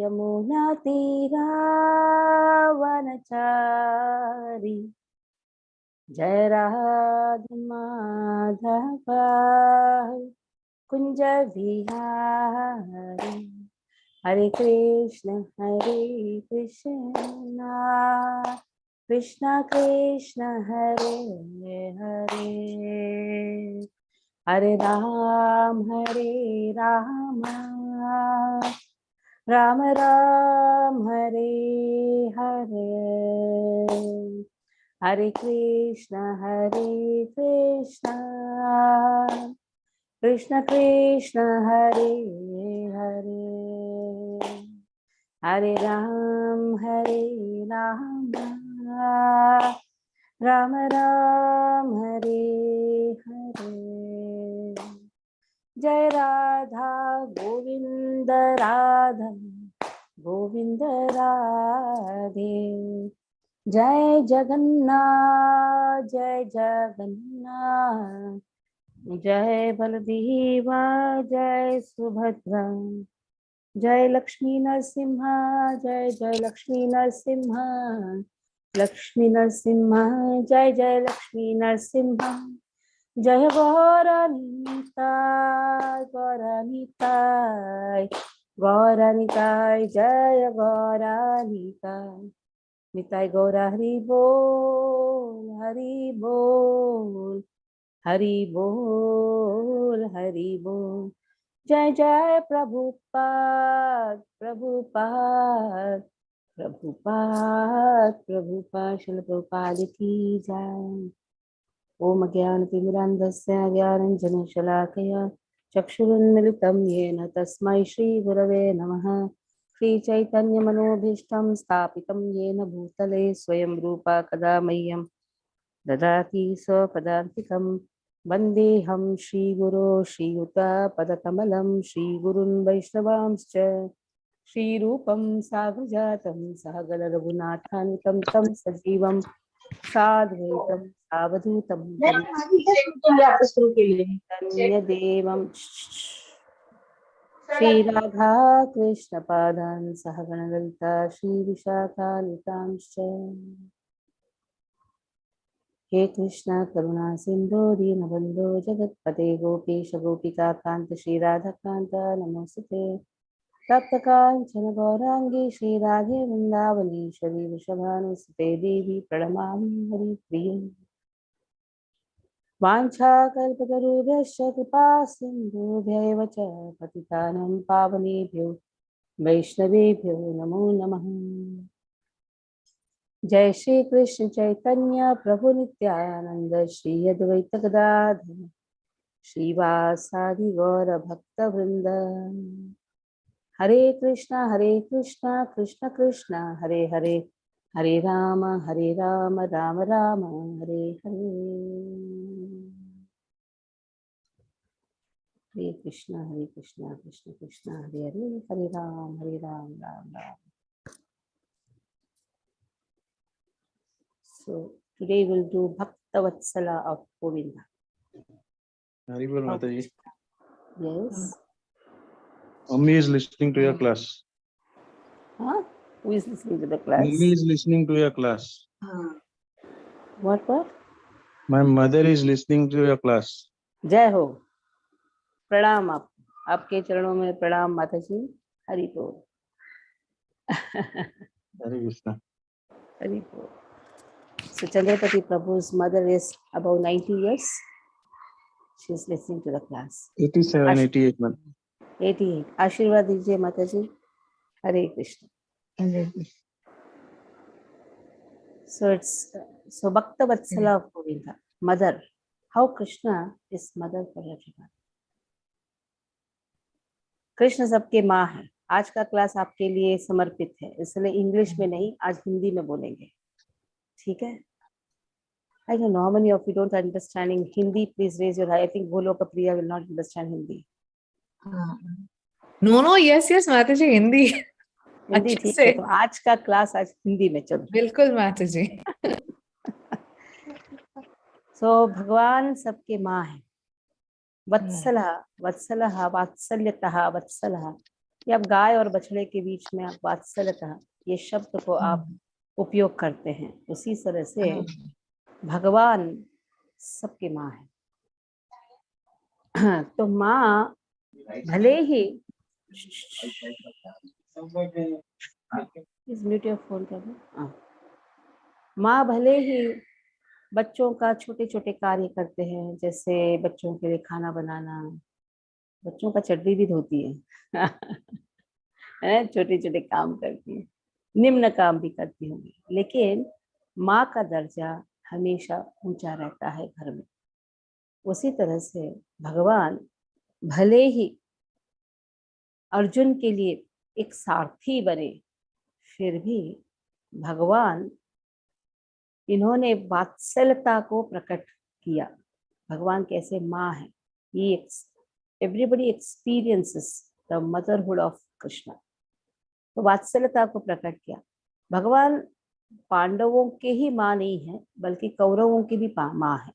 यमुना तीरा वनचारी, जय राधा माधव कुंज विहारी, हरे कृष्ण कृष्ण कृष्ण हरे हरे, हरे राम राम राम हरे हरे, हरे कृष्ण कृष्ण कृष्ण हरे हरे, हरे राम राम राम हरे हरे, जय राधा गोविंद राधा गोविंद राधे, जय जगन्नाथ जय बलदेवा जय सुभद्रा, जय लक्ष्मी नरसिम्हा जय लक्ष्मी नरसिम्हा, लक्ष्मी नरसिम्हा जय लक्ष्मी नरसिम्हा, जय गौरानिताय जय गौरानिताय, निताय गौरा हरि बोल हरि बोल हरि बोल हरि बोल, जय जय प्रभुपाद प्रभुपाद प्रभुपाद प्रभुपाद, श्रील प्रभुपाद की जय। ओम ज्ञानतिमिरान्धस्य ज्ञानाञ्जनशलाकया चक्षुरुन्मिलितं येन तस्मै श्रीगुरवे नमः। श्रीचैतन्यमनोभीष्टं स्थापितं येन भूतले स्वयं रूपा कदा मह्यं ददाति स्वपदान्तिकं, वन्देऽहं श्रीगुरो श्रीयुतापदकमलं, श्रीगुरुन् वैष्णवांश्च श्रीरूपं साग्रजातं सहगणरघुनाथान्वितं तं सजीवं साद्वैतं सावधूतं परिजन्यदेवं श्रीराधा कृष्णपादान् सहगणललिता श्रीविशाखान्वितांश्च। हे कृष्ण करुणा सिंधु दीनबंधो जगत्पते गोपेश गोपिका कांत श्रीराधाकांत नमोस्तुते। तप्तकांचन गौरांगी श्रीराधे वृंदावनीश्वरी वृषभानुसुते देवी प्रणमामि हरिप्रिये। वाञ्छाकल्पतरुभ्यश्च कृपा सिन्धुभ्यैव च पतितानां पावनेभ्यो वैष्णवेभ्यो नमो नमः। जय श्री कृष्ण चैतन्य प्रभु नित्यानंद श्री अद्वैत गदाधर श्रीवासादि गौर भक्त वृंद। हरे कृष्णा कृष्ण कृष्ण हरे हरे, हरे राम राम राम हरे हरे। हरे कृष्णा कृष्ण कृष्ण हरे हरे, हरे Ram Ram Ram. So today we'll do Bhakta Vatsala of Govinda. Haribol Mataji. Yes. Mummy is listening to your class. Huh? Who is listening to the class? Mummy is listening to your class. What? My mother is listening to your class. जय हो, प्रणाम। आपके चरणों में प्रणाम माता जी। हरि बोल। Hare Krishna. Hari बोल। So Chandrapati Prabhu's mother is about 90 years. She is listening to the class. 87, 88 man. 88। आशीर्वाद दीजिए माता जी। हरे Krishna. So Bhakta Vatsala of Govinda, mother. How Krishna is mother for everyone. Krishna सबके माँ है। आज का क्लास आपके लिए समर्पित है, इसलिए इंग्लिश में नहीं, आज हिंदी में बोलेंगे, ठीक है? I don't know how many of you don't understanding Hindi. Please raise your hand. I think Goloka Priya will not understand Hindi. No, yes, Mataji, Hindi. Hindi ठीक है, तो आज का क्लास आज हिंदी में चल। बिल्कुल माताजी। So भगवान सबके माँ है। वत्सलः वत्सलः वात्सल्यतः वत्सलः, ये आप गाय और बछड़े के बीच में आप वात्सल्यता ये शब्द को आप उपयोग करते हैं, उसी तरह से भगवान सबकी माँ है। तो माँ भले ही इस म्यूट योर फोन कर दो। माँ भले ही बच्चों का छोटे छोटे कार्य करते हैं, जैसे बच्चों के लिए खाना बनाना, बच्चों का चड्डी भी धोती है छोटे छोटे काम करती है, निम्न काम भी करती होंगी, लेकिन माँ का दर्जा हमेशा ऊंचा रहता है घर में। उसी तरह से भगवान भले ही अर्जुन के लिए एक सारथी बने, फिर भी भगवान इन्होंने वात्सल्यता को प्रकट किया। भगवान कैसे माँ है, ये everybody experiences the motherhood of Krishna. तो वात्सल्यता को प्रकट किया। भगवान पांडवों के ही माँ नहीं है, बल्कि कौरवों की भी माँ है।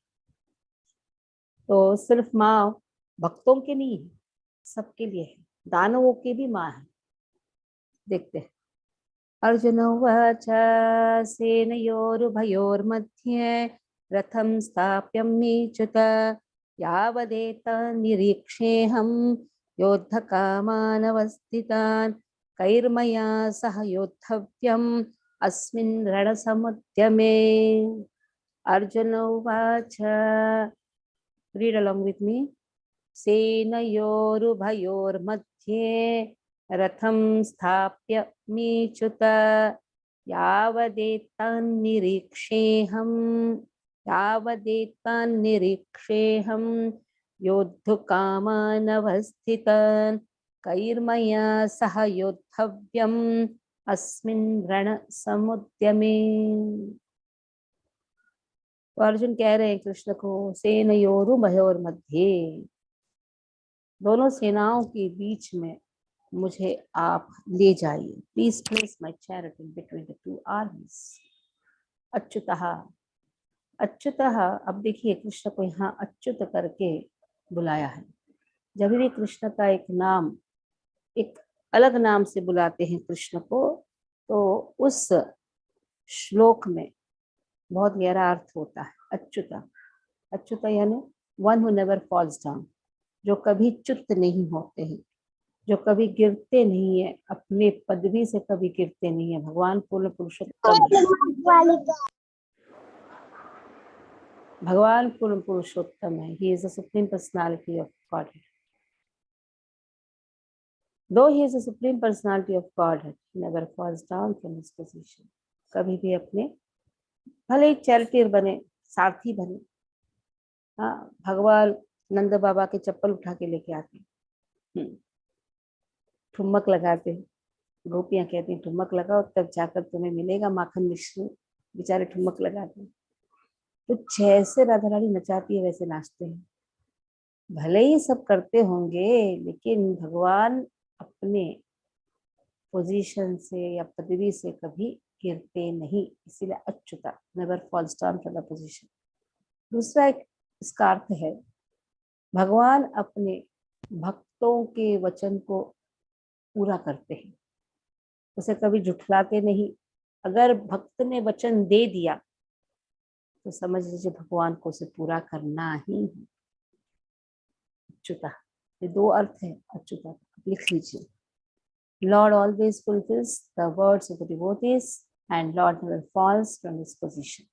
तो सिर्फ माँ भक्तों के नहीं है, सबके लिए है, दानवों की भी माँ है। देखते हैं। अर्जुन उवाच सेनयोरुभयोर्मध्ये रथं स्थाप्यमीच्युत यावदेतान्निरीक्षेऽहं योद्धकामानवस्थितान् कैर्मया सह योद्धव्यम् अस्मिन् रणसमुद्यमे। अर्जुन उवाच, read along with me. सेनयोरुभयोर्मध्ये रथं स्थाप्य मीच्युत यावदेतान्निरीक्षेऽहं योद्धुकामानवस्थितान् कैर्मया सह योद्धव्यम् अस्मिन् रणसमुद्यमे। तो अर्जुन कह रहे हैं कृष्ण को, सेनयोरुभयोर्मध्ये, दोनों सेनाओं के बीच में मुझे आप ले जाइए। Please place my chariot in between the two armies. Achyuta, Achyuta, अब देखिए कृष्ण को यहाँ अच्युत करके बुलाया है। जब भी कृष्ण का एक नाम एक अलग नाम से बुलाते हैं कृष्ण को, तो उस श्लोक में बहुत गहरा अर्थ होता है। अच्युता, अच्युता यानी one who never falls down, जो कभी च्युत नहीं होते हैं, जो कभी गिरते नहीं है, अपने पदवी से कभी गिरते नहीं है। भगवान पूर्ण पुरुषोत्तम है, भगवान पूर्ण पुरुषोत्तम है। He is the supreme personality of godhead. Though he is the supreme personality of Godhead, he never falls down from his position. कभी भी अपने, भले ही चैरिटियर बने, सारथी बने। हाँ, भगवान नंद बाबा के चप्पल उठा के लेके आते, ठुमक लगाते, गोपियां कहती हैं ठुमक लगाओ तब जाकर तुम्हें मिलेगा माखन मिश्री। बेचारे ठुमक लगाते, तो जैसे राधा रानी नचाती है वैसे नाचते हैं। भले ही सब करते होंगे, लेकिन भगवान अपने पोजीशन से या पदवी से कभी गिरते नहीं, इसीलिए Achyuta, never falls down from the position. दूसरा एक इसका अर्थ है, भगवान अपने भक्तों के वचन को पूरा करते हैं, उसे कभी झुठलाते नहीं। अगर भक्त ने वचन दे दिया तो समझ लीजिए भगवान को उसे पूरा करना ही है। अच्युता, ये दो अर्थ है अच्युता, लिख लीजिए। Lord always fulfills the words of the devotees and Lord never falls from his position.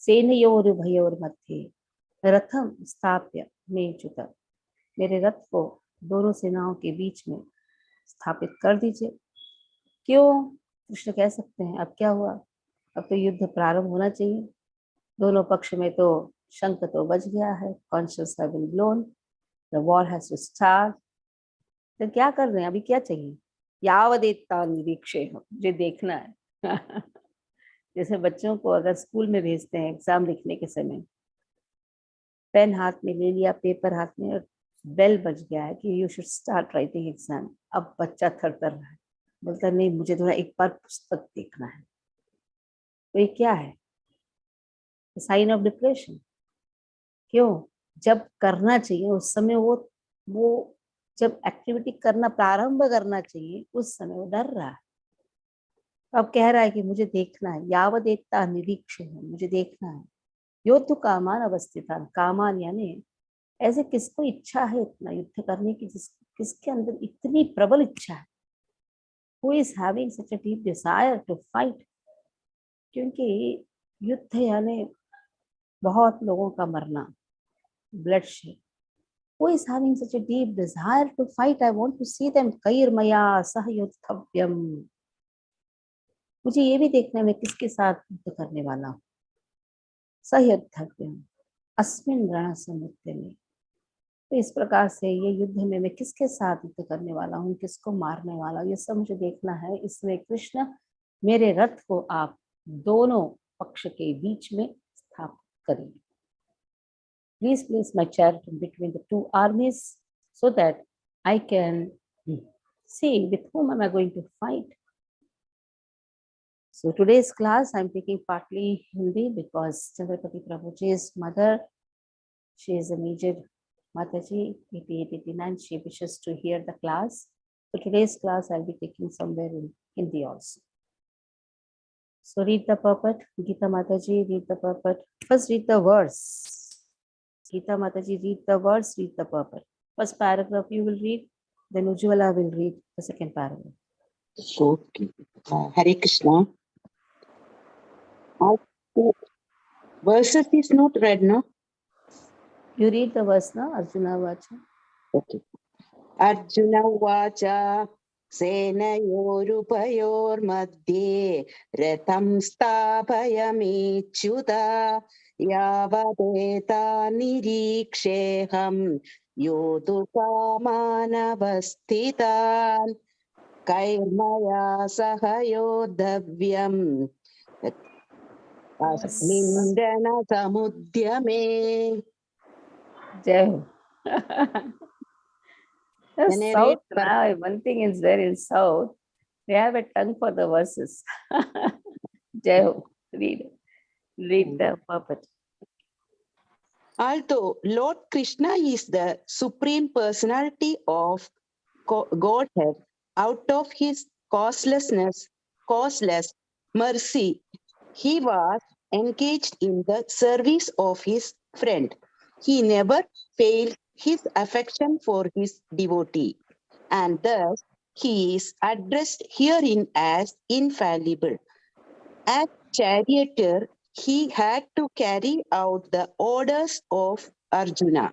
सेनयोरुभयोर्मध्ये रथम स्थाप्य मेच्युत, मेरे रथ को दोनों सेनाओं के बीच में स्थापित कर दीजिए। क्यों? कृष्ण कह सकते हैं अब क्या हुआ, अब तो युद्ध प्रारंभ होना चाहिए। दोनों पक्ष में तो शंख तो बज गया है, conscious have been blown, the war has to start. तो क्या कर रहे हैं, अभी क्या चाहिए? यावदेता निरीक्षे हो, जो देखना है जैसे बच्चों को अगर स्कूल में भेजते हैं एग्जाम लिखने के समय, पेन हाथ में ले लिया, पेपर हाथ में, और बेल बज गया है कि you should start writing exam. अब बच्चा थरथर रहा है, बोलता नहीं मुझे थोड़ा एक बार पुस्तक देखना है। तो ये क्या है? Sign of depression. क्यों? जब करना चाहिए उस समय वो जब एक्टिविटी करना प्रारंभ करना चाहिए उस समय वो डर रहा है। अब कह रहा है कि मुझे देखना है, यावदेत्ता निरीक्ष है, मुझे देखना है। योद्धु कामान अवस्थितान, कामान यानी ऐसे किसको इच्छा है इतना युद्ध करने की, किसके अंदर इतनी प्रबल इच्छा है, who is having such a deep desire to fight। क्योंकि युद्ध यानी बहुत लोगों का मरना, bloodshed। Who is having such a deep desire to fight? I want to see them। कैर्मया सह युद्धव्यम, मुझे ये भी देखना है मैं किसके साथ युद्ध करने वाला हूँ। सह युद्धव्यम अस्मिन् रणसमुद्रे में, तो इस प्रकार से ये युद्ध में मैं किसके साथ युद्ध करने वाला हूँ, किसको मारने वाला हूँ, ये सब मुझे देखना है। इसमें कृष्ण मेरे रथ को आप दोनों पक्ष के बीच में स्थापित करिए। Please place my chariot in between the two armies so that I can see with whom am I going to fight. So today's class I'm taking partly Hindi because Chandrapati Prabhuji's mother, she is a major Mataji, 88-89, she wishes to hear the class. So today's class I'll be taking somewhere in Hindi also. So read the purport, Gita Mataji, read the purport. First read the verse. Gita Mataji, read the verse, read the purport. First paragraph you will read, then Ujjwala will read the second paragraph. Okay. Hare Krishna. Verses is not read, no? You read the verse now, Arjuna Vacha. Okay. Arjuna Vacha Senayorupayormadhye Ratham Stapayamichyuta Yavadeta Niriksheham Yodukamanavasthitan Kairmaya Sahayodavyam Asmindana Samudyame. Jai Ho. The Generate South now, one thing is there in South, they have a tongue for the verses. Jai Ho. Read the purport. Although Lord Krishna is the supreme personality of Godhead, out of his causeless mercy, he was engaged in the service of his friend. He never failed his affection for his devotee, and thus he is addressed herein as infallible. As charioteer, he had to carry out the orders of Arjuna.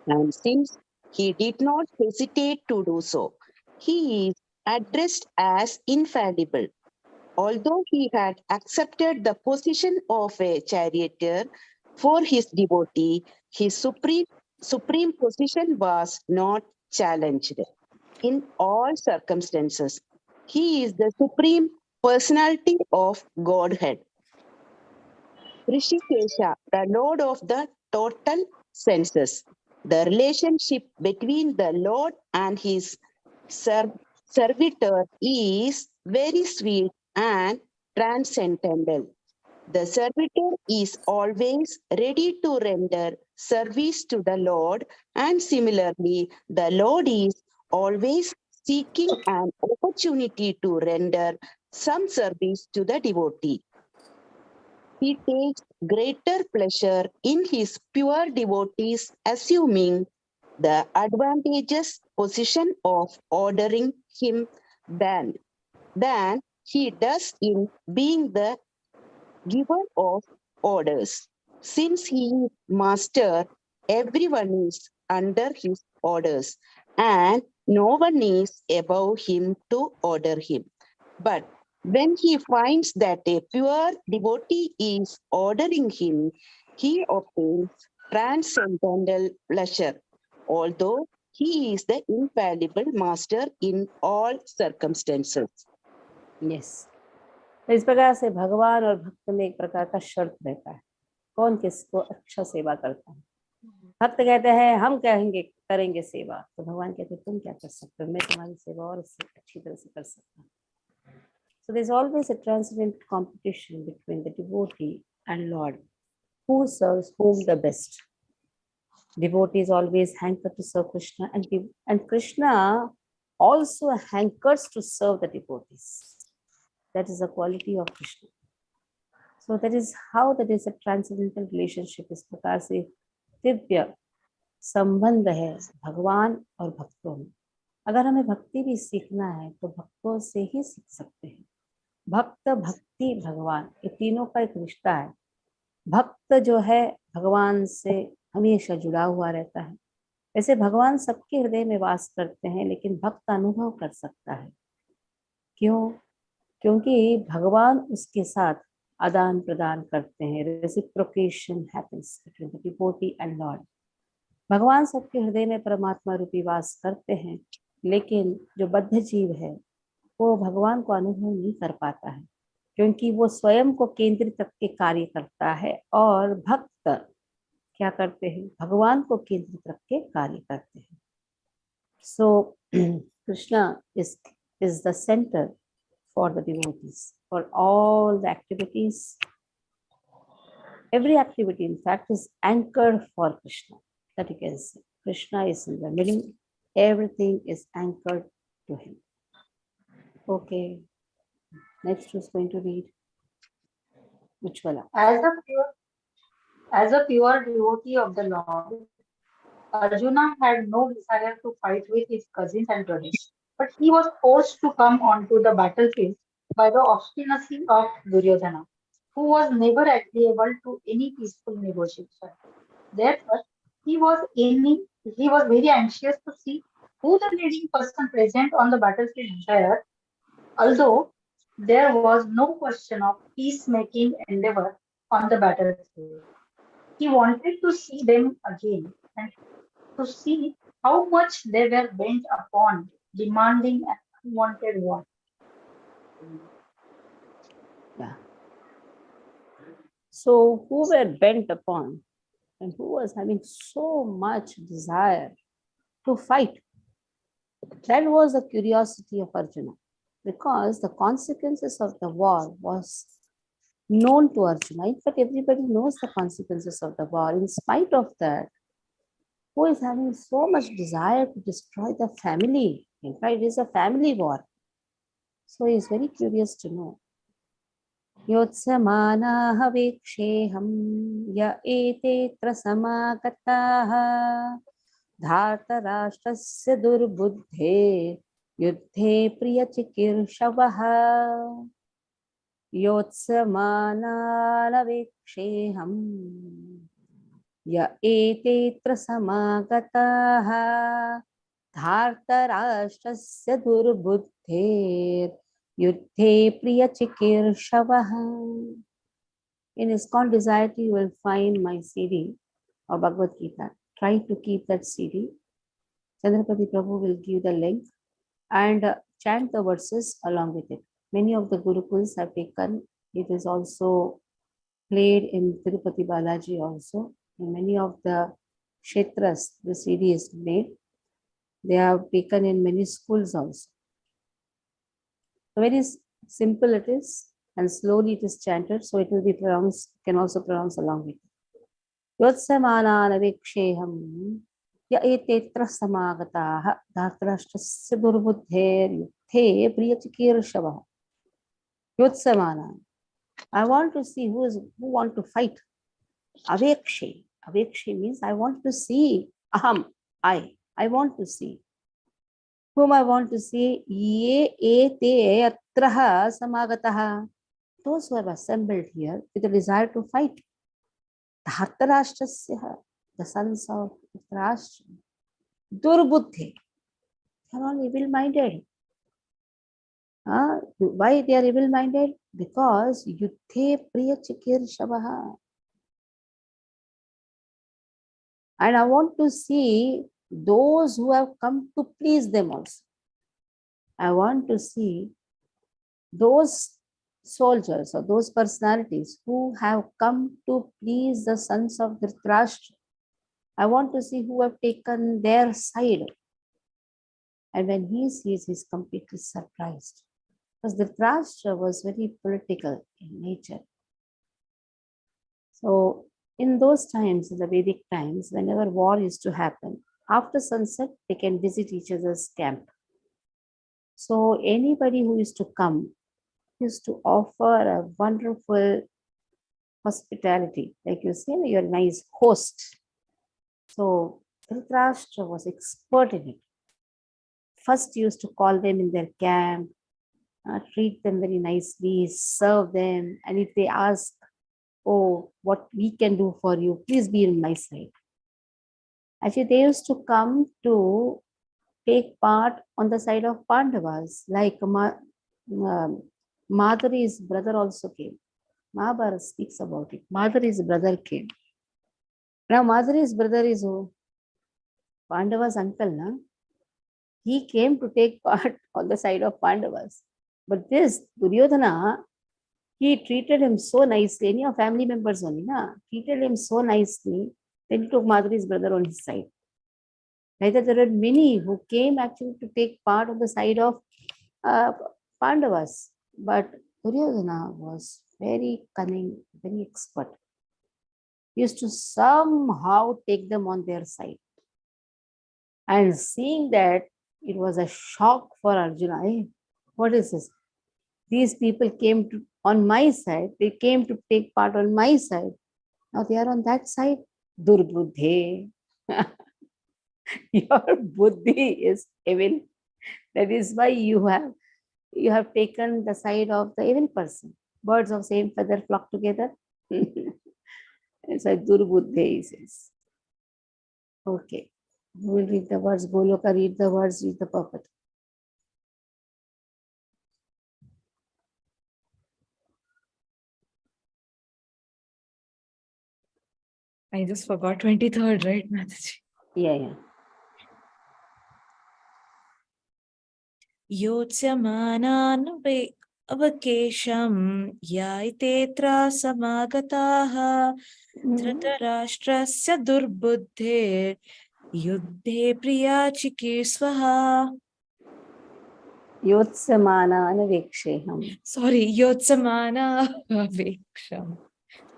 And since he did not hesitate to do so, he is addressed as infallible. Although he had accepted the position of a charioteer for his devotee, his supreme position was not challenged. In all circumstances, he is the supreme personality of Godhead. Rishikesha, the Lord of the total senses. The relationship between the Lord and his servitor is very sweet and transcendental. The servitor is always ready to render service to the Lord, and similarly, the Lord is always seeking an opportunity to render some service to the devotee. He takes greater pleasure in his pure devotees assuming the advantageous position of ordering him than he does in being the giver of orders. Since he is master, everyone is under his orders, and no one is above him to order him. But when he finds that a pure devotee is ordering him, he obtains transcendental pleasure, although he is the infallible master in all circumstances. Yes. तो इस प्रकार से भगवान और भक्त में एक प्रकार का शर्त रहता है, कौन किसको अच्छा सेवा करता है। भक्त कहते हैं हम करेंगे सेवा, तो भगवान कहते हैं तुम क्या कर सकते हो, मैं तुम्हारी सेवा और उससे अच्छी तरह से कर सकता हूँ। So there's always a transcendent competition between the devotee and Lord, who serves whom the best. Devotees always hanker to serve Krishna, and Krishna also hankers to serve the devotees. That is the quality of Krishna. So that is how that is a transcendental relationship. इस प्रकार से दिव्य संबंध है भगवान और भक्तों में. अगर हमें भक्ति भी सीखना है तो भक्तों से ही सीख सकते हैं. भक्त, भक्ति, भगवान, ये तीनों का एक रिश्ता है. भक्त जो है भगवान से हमेशा जुड़ा हुआ रहता है. वैसे भगवान सबके हृदय में वास करते हैं, लेकिन भक्त अनुभव कर सकता है. क्यों? क्योंकि भगवान उसके साथ आदान प्रदान करते हैं. Reciprocation happens between the devotee and Lord. भगवान सबके हृदय में परमात्मा रूपी वास करते हैं, लेकिन जो बद्ध जीव है वो भगवान को अनुभव नहीं कर पाता है, क्योंकि वो स्वयं को केंद्रित करके कार्य करता है, और भक्त क्या करते हैं? भगवान को केंद्रित रख के कार्य करते हैं. सो Krishna is the center for the devotees, for all the activities. Every activity, in fact, is anchored for Krishna. That you can say. Krishna is in the middle. Everything is anchored to him. Okay. Next, who's going to read? Ujjwala. As a pure devotee of the Lord, Arjuna had no desire to fight with his cousins and brothers, but he was forced to come onto the battlefield by the obstinacy of Duryodhana, who was never agreeable to any peaceful negotiation. Therefore, he was very anxious to see who the leading person present on the battlefield there, although there was no question of peacemaking endeavor on the battlefield. He wanted to see them again and to see how much they were bent upon demanding an unwanted war. Yeah. So who were bent upon and who was having so much desire to fight? That was the curiosity of Arjuna, because the consequences of the war was known to Arjuna. In fact, everybody knows the consequences of the war. In spite of that, who is having so much desire to destroy the family? In fact, it is a family war. So he is very curious to know. Yotsamanaha viksheham ya etetra samagataha धार्तराष्ट्रस्य दुर्बुद्धे युद्धे प्रियचिकीर्षवः योत्समानानवेक्षेऽहम् य एतेऽत्र समागताः धार्तराष्ट्रस्य दुर्बुद्धेर्युद्धे प्रियचिकीर्षवः. In ISKCON Desire, you will find my CD of Bhagavad Gita. Try to keep that CD. Chandrapati Prabhu will give the link and chant the verses along with it. Many of the Gurukuls have taken. It is also played in Tirupati Balaji also. In many of the Kshetras, the CD is made. They have taken in many schools also. So very simple it is, and slowly it is chanted, so it will be pronounced, can also pronounce along with it. योत्समानानवेक्षेऽहं य एतेऽत्र समागताः धार्तराष्ट्रस्य दुर्बुद्धेर्युद्धे प्रियचिकीर्षवः. योत्समानान्. I want to see who want to fight. Avekshe. Avekshe means I want to see. Aham. I want to see. Whom I want to see? Ye ete atraha samagataha. Those who have assembled here with a desire to fight. Dhartarashtrasya, the sons of Dhritarashtra, Durbuddhe, they are all evil-minded. Why they are evil-minded? Because Yuddhe Priya Chikirshabaha. And I want to see those who have come to please them also. I want to see those soldiers or those personalities who have come to please the sons of Dhritarashtra. I want to see who have taken their side. And when he sees, he's completely surprised. Because Dhritarashtra was very political in nature. So in those times, in the Vedic times, whenever war used to happen, after sunset, they can visit each other's camp. So anybody who used to come used to offer a wonderful hospitality. Like you say, you're a nice host. So Dhritarashtra was expert in it. First used to call them in their camp, treat them very nicely, serve them. And if they ask, oh, what we can do for you, please be on my side. Actually, they used to come to take part on the side of Pandavas, like Madhuri's brother also came. Mahabharata speaks about it. Madhuri's brother came. Now, Madhuri's brother is who? Pandava's uncle, na? He came to take part on the side of Pandavas. But this Duryodhana, he treated him so nicely. Any of family members only, na? Treated him so nicely. Then he took Madhuri's brother on his side. Neither there were many who came actually to take part on the side of Pandavas. But Duryodhana was very cunning, very expert. He used to somehow take them on their side. And seeing that, it was a shock for Arjuna. Hey, what is this? These people came on my side. They came to take part on my side. Now they are on that side. Durbuddhe. Your buddhi is evil. That is why you have taken the side of the evil person. Birds of same feather flock together. It's like Durbuddhe, he says. Okay. We will read the words. Goloka, read the words, read the purport. I just forgot 23rd, right, Mataji? Yeah. योत्स्यमानान् अवकेशं यायतेऽत्र समागताः धृतराष्ट्रस्य दुर्बुद्धेर् युद्धे प्रिया चिकीर्ष्वः. Yotsamananaviksheham. Sorry, योत्स्यमानावेक्षं.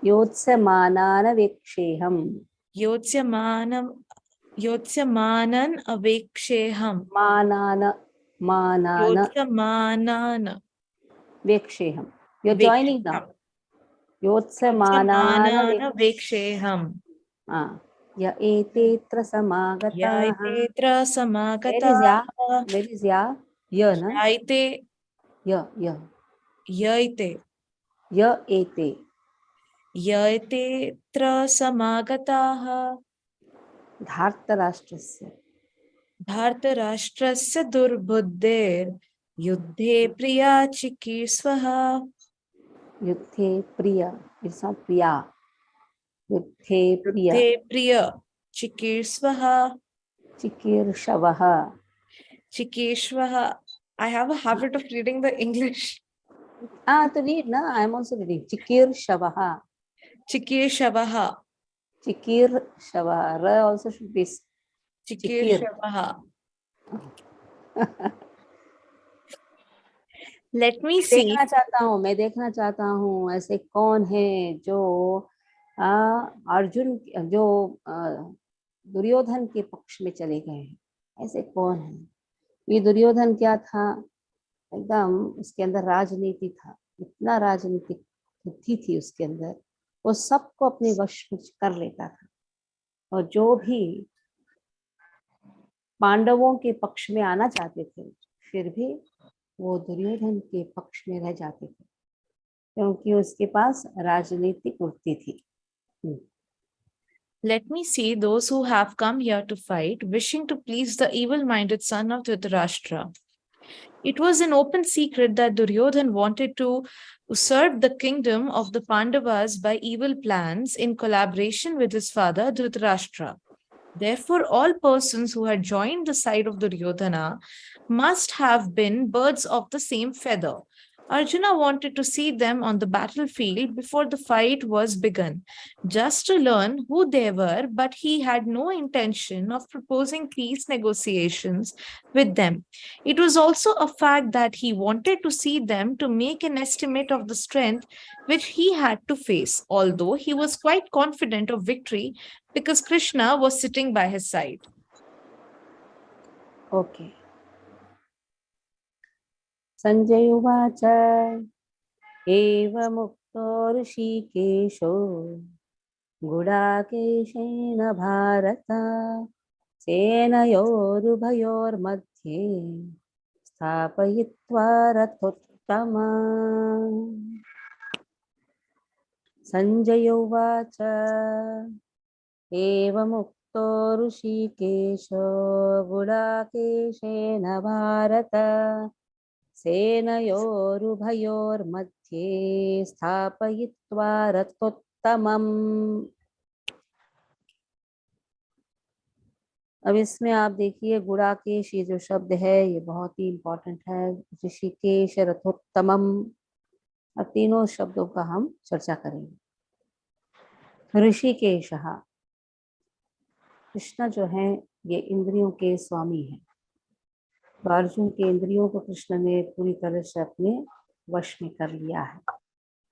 Yotsamananaviksheham. योत्स्यमानन् अवेक्षेहम्. Manana. योत्स्यमानान् Viksheham. You're joining now. Yotsamanana वेक्षेहम्. Ya etetra samagataha. यायतेऽत्र समागताः. Where is ya? Ya, na? यायते Ya. यायते Ya ete. यायतेऽत्र समागताः. Dhartarashtrasya. भारतराष्ट्रस्य दुर्बुद्धेर् युद्धे प्रिया चिकीर्ष्वः. Yuddhe priya. It's not priya. Yuddhe priya. युद्धे प्रिय चिकीर्ष्वः. Chikirshavah. चिकीर्ष्वः. I have a habit of reading the English. To read, na? I'm also reading. Chikirshavah. चिकीर्षवः. Chikirshavah. Ra also should be चिकीर्षवः. Let me see. मैं देखना चाहता हूँ ऐसे कौन है जो अर्जुन जो दुर्योधन के पक्ष में चले गए हैं. ऐसे कौन है? ये दुर्योधन क्या था? एकदम उसके अंदर राजनीति था. इतना राजनीतिक बुद्धि थी उसके अंदर. वो सबको अपने वश में कर लेता था. और जो भी पांडवों के पक्ष में आना चाहते थे, फिर भी वो दुर्योधन के पक्ष में रह जाते थे, क्योंकि उसके पास राजनीतिक वृत्ति थी. Let me see those who have come here to fight, wishing to please the evil-minded son of Dhritarashtra. It was an open secret that Duryodhan wanted to usurp the kingdom of the Pandavas by evil plans in collaboration with his father Dhritarashtra. Therefore, all persons who had joined the side of Duryodhana must have been birds of the same feather, Arjuna wanted to see them on the battlefield before the fight was begun, just to learn who they were, but he had no intention of proposing peace negotiations with them. It was also a fact that he wanted to see them to make an estimate of the strength which he had to face, although he was quite confident of victory because Krishna was sitting by his side. Okay. Sanjay Uvacha Eva Mukto Rishikesho Gudakeshena Bharata Senayorubhayormadhye Sthapayitva Rathottama. Sanjay Uvacha Eva Mukto Rishikesho Gudakeshena Bharata सेनयोरुभयोर्मध्ये स्थापयित्वा रथोत्तमम्. अब इसमें आप देखिए गुड़ाकेश, ये जो शब्द है ये बहुत ही इम्पोर्टेंट है. ऋषिकेश, रथोत्तमम, अब तीनों शब्दों का हम चर्चा करेंगे. ऋषिकेश, कृष्ण जो है ये इंद्रियों के स्वामी हैं. तो अर्जुन के इंद्रियों को कृष्ण ने पूरी तरह से अपने वश में कर लिया है.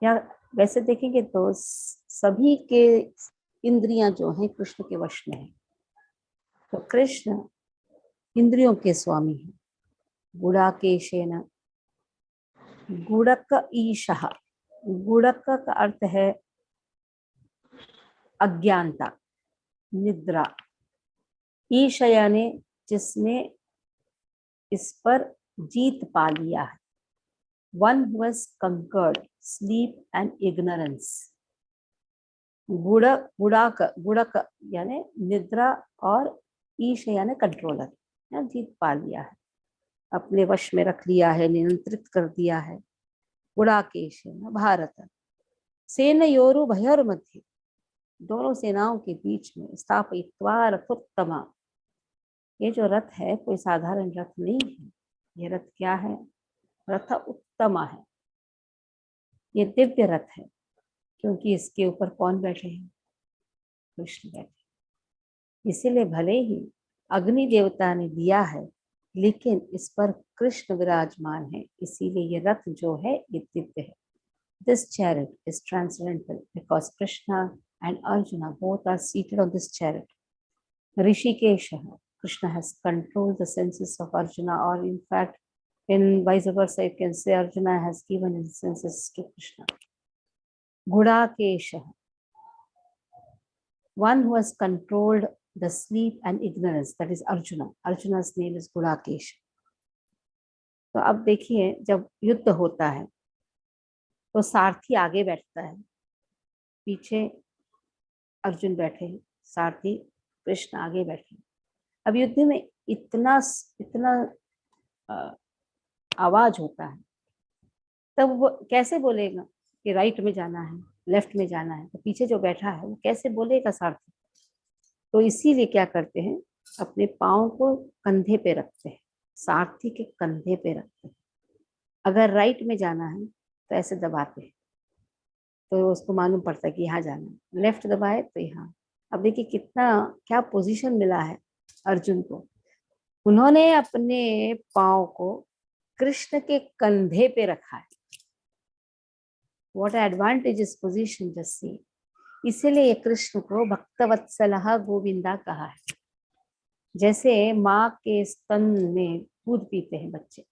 या वैसे देखेंगे तो सभी के इंद्रियां जो हैं कृष्ण के वश में है. तो कृष्ण इंद्रियों के स्वामी हैं. गुड़ाकेशेन, गुड़क ईशः, गुड़क का अर्थ है अज्ञानता, निद्रा. ईश यानी जिसने इस पर जीत पा लिया है. One who has conquered sleep and ignorance. गुड़क यानी निद्रा और ईश यानी कंट्रोलर, जीत पा लिया है, अपने वश में रख लिया है, नियंत्रित कर दिया है. गुड़ाकेश भारत सेनयोरु भयोर मध्य, दोनों सेनाओं के बीच में स्थापयित्वा रथोत्तमा. ये जो रथ है कोई साधारण रथ नहीं है. ये रथ क्या है? रथ उत्तमा है. ये दिव्य रथ है क्योंकि इसके ऊपर कौन बैठे हैं? कृष्ण बैठे. इसीलिए भले ही अग्नि देवता ने दिया है लेकिन इस पर कृष्ण विराजमान है, इसीलिए ये रथ जो है ये दिव्य है. This chariot is transcendental because Krishna and Arjuna both are seated on this chariot. Rishikesha, Krishna has controlled the senses of Arjuna, or in fact, in vice versa, you can say Arjuna has given his senses to Krishna. Gudakesha, one who has controlled the sleep and ignorance, that is Arjuna. Arjuna's name is Gudakesha. तो अब देखिए जब युद्ध होता है तो सारथी आगे बैठता है, पीछे अर्जुन बैठे हैं, सारथी कृष्ण आगे बैठे. अब युद्ध में इतना आवाज होता है, तब वो कैसे बोलेगा कि राइट में जाना है, लेफ्ट में जाना है? तो पीछे जो बैठा है वो कैसे बोलेगा सारथी? तो इसीलिए क्या करते हैं, अपने पाँव को कंधे पे रखते हैं, सारथी के कंधे पे रखते हैं. अगर राइट में जाना है तो ऐसे दबाते हैं तो उसको मालूम पड़ता है कि यहाँ जाना है. लेफ्ट दबाए तो यहाँ. अब देखिए कितना क्या पोजीशन मिला है अर्जुन को. उन्होंने अपने पाँव को कृष्ण के कंधे पे रखा है. What advantages position just see. इसीलिए कृष्ण को भक्तवत्सलः गोविंदा कहा है. जैसे माँ के स्तन में दूध पीते हैं बच्चे,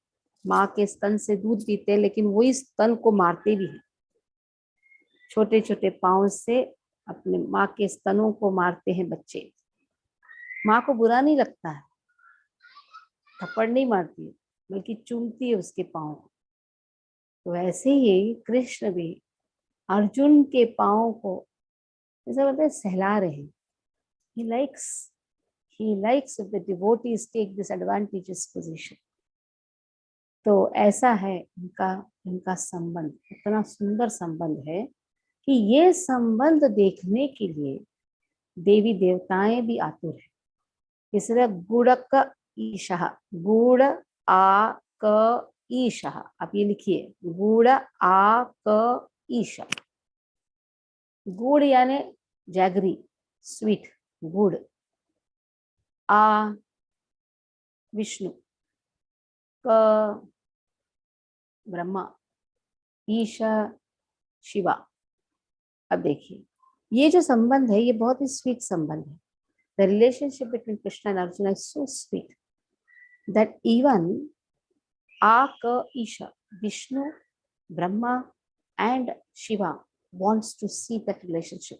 माँ के स्तन से दूध पीते हैं लेकिन वही स्तन को मारते भी हैं. छोटे छोटे पाँव से अपने माँ के स्तनों को मारते हैं बच्चे. माँ को बुरा नहीं लगता है, थप्पड़ नहीं मारती है बल्कि चूमती है उसके पाँव को. तो ऐसे ही कृष्ण भी अर्जुन के पाँव को ऐसा बोलते हैं सहला रहे हैं. He likes if the devotees take this advantageous position. तो ऐसा है इनका संबंध, इतना सुंदर संबंध है कि ये संबंध देखने के लिए देवी देवताएं भी आतुर है. इसलिए गुड़क ईशः, गुड़ आ क ईशः, आप ये लिखिए गुड़ आ क ईश, गुड़ यानी जैगरी स्वीट गुड़, आ विष्णु, क ब्रह्मा, ईश शिवा। अब देखिए ये जो संबंध है ये बहुत ही स्वीट संबंध है। The relationship between Krishna and Arjun is so sweet that even आ क ईश, Vishnu, Brahma and Shiva wants to see that relationship।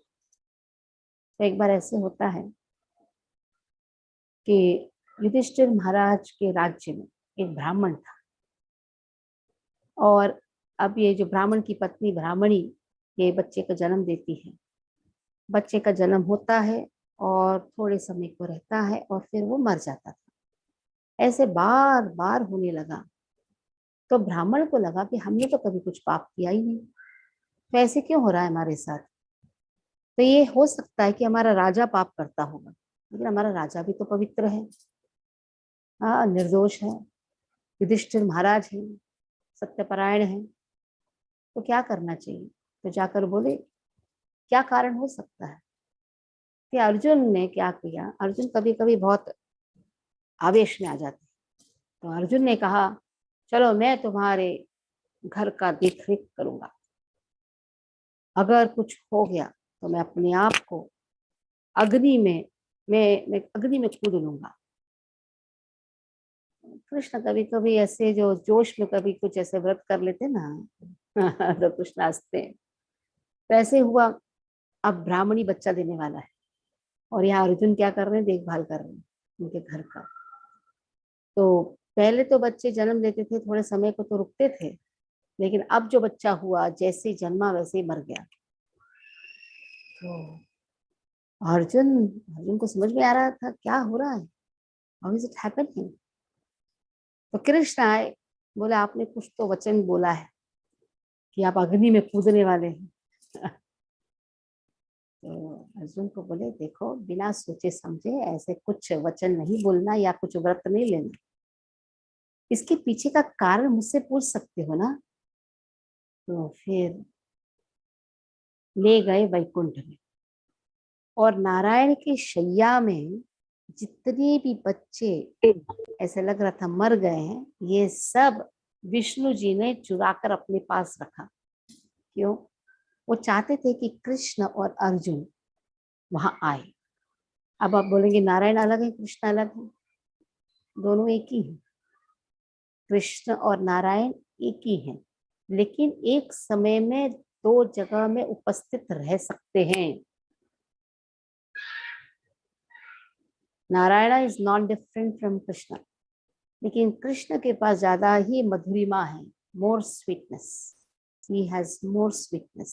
तो एक बार ऐसे होता है कि युधिष्ठिर महाराज के राज्य में एक ब्राह्मण था, और अब ये जो ब्राह्मण की पत्नी ब्राह्मणी ये बच्चे का जन्म देती है। बच्चे का जन्म होता है और थोड़े समय को रहता है और फिर वो मर जाता था। ऐसे बार बार होने लगा तो ब्राह्मण को लगा कि हमने तो कभी कुछ पाप किया ही नहीं, तो ऐसे क्यों हो रहा है हमारे साथ। तो ये हो सकता है कि हमारा राजा पाप करता होगा, लेकिन हमारा राजा भी तो पवित्र है, हाँ निर्दोष है, युधिष्ठिर महाराज है, सत्यपरायण है, तो क्या करना चाहिए। तो जाकर बोले क्या कारण हो सकता है। कि अर्जुन ने क्या किया, अर्जुन कभी कभी बहुत आवेश में आ जाते, तो अर्जुन ने कहा चलो मैं तुम्हारे घर का देख रेख करूंगा, अगर कुछ हो गया तो मैं अपने आप को अग्नि में मैं अग्नि में कूद लूंगा। कृष्ण कभी कभी ऐसे जो जोश में कभी कुछ ऐसे व्रत कर लेते ना तो कृष्ण हंसते हैं। तो ऐसे हुआ, अब ब्राह्मणी बच्चा देने वाला है और यहाँ अर्जुन क्या कर रहे हैं, देखभाल कर रहे हैं उनके घर का। तो पहले तो बच्चे जन्म लेते थे, थोड़े समय को तो रुकते थे, लेकिन अब जो बच्चा हुआ जैसे ही जन्मा वैसे ही मर गया। तो अर्जुन को समझ में आ रहा था क्या हो रहा है, हाउ इज इट हैपनिंग। तो कृष्ण आए, बोले आपने कुछ तो वचन बोला है कि आप अग्नि में कूदने वाले हैं तो अर्जुन को बोले देखो बिना सोचे समझे ऐसे कुछ वचन नहीं बोलना या कुछ व्रत नहीं लेना, इसके पीछे का कारण मुझसे पूछ सकते हो ना। तो फिर ले गए वैकुंठ में, और नारायण की शैया में जितने भी बच्चे ऐसे लग रहा था मर गए हैं, ये सब विष्णु जी ने चुराकर अपने पास रखा। क्यों, वो चाहते थे कि कृष्ण और अर्जुन वहां आए। अब आप बोलेंगे नारायण अलग है कृष्ण अलग है, दोनों एक ही हैं। कृष्ण और नारायण एक ही हैं, लेकिन एक समय में दो जगह में उपस्थित रह सकते हैं। Narayan is not different from Krishna, लेकिन कृष्ण के पास ज्यादा ही मधुरिमा है, मोर sweetness, he has more sweetness.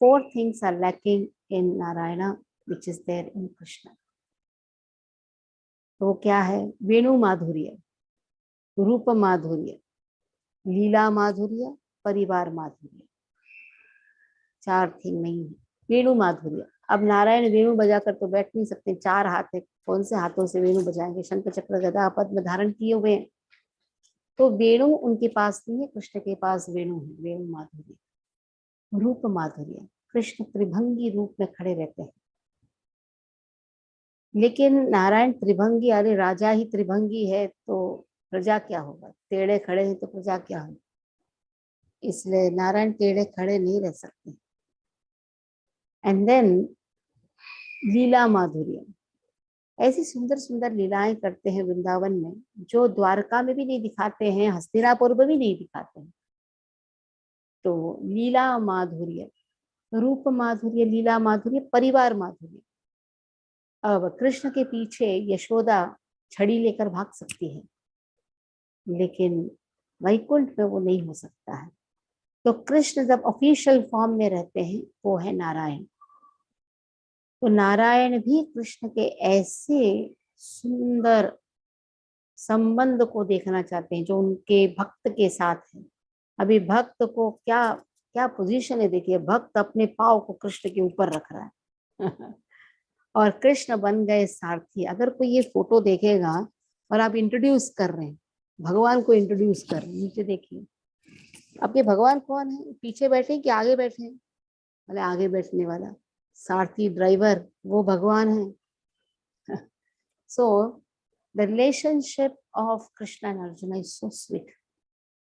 4 things are lacking in Narayana which is there in Krishna. तो क्या है, वेणु माधुर्य, रूप माधुर्य, लीला माधुर्य, परिवार माधुर्य, 4 थिंग नहीं है। वेणु माधुर्य, अब नारायण वेणु बजाकर तो बैठ नहीं सकते, 4 हाथ है, कौन से हाथों से वेणु बजाएंगे, शंख चक्र गदा पद्म धारण किए हुए हैं, तो वेणु उनके पास नहीं है, कृष्ण के पास वेणु है, वेणु माधुर्य। रूप माधुर्य, कृष्ण त्रिभंगी रूप में खड़े रहते हैं, लेकिन नारायण त्रिभंगी, अरे राजा ही त्रिभंगी है तो प्रजा क्या होगा, टेढ़े खड़े हैं तो प्रजा क्या होगी, इसलिए नारायण टेढ़े खड़े नहीं रह सकते। एंड देन लीला माधुर्य, ऐसी सुंदर सुंदर लीलाएं करते हैं वृंदावन में, जो द्वारका में भी नहीं दिखाते हैं, हस्तिनापुर में भी नहीं दिखाते हैं। तो लीला माधुर्य, रूप माधुर्य, लीला माधुर्य, परिवार माधुर्य। अब कृष्ण के पीछे यशोदा छड़ी लेकर भाग सकती है, लेकिन वैकुंठ में वो नहीं हो सकता है। तो कृष्ण जब ऑफिशियल फॉर्म में रहते हैं वो है नारायण। तो नारायण भी कृष्ण के ऐसे सुंदर संबंध को देखना चाहते हैं जो उनके भक्त के साथ है। अभी भक्त को क्या क्या पोजीशन है, देखिए भक्त अपने पाँव को कृष्ण के ऊपर रख रहा है और कृष्ण बन गए सारथी। अगर कोई ये फोटो देखेगा और आप इंट्रोड्यूस कर रहे हैं भगवान को इंट्रोड्यूस कर रहे हैं। नीचे देखिए, अब ये भगवान कौन है? पीछे बैठे हैं कि आगे बैठे हैं? बोले आगे बैठने वाला सारथी ड्राइवर वो भगवान है। So the relationship of Krishna and Arjuna is so sweet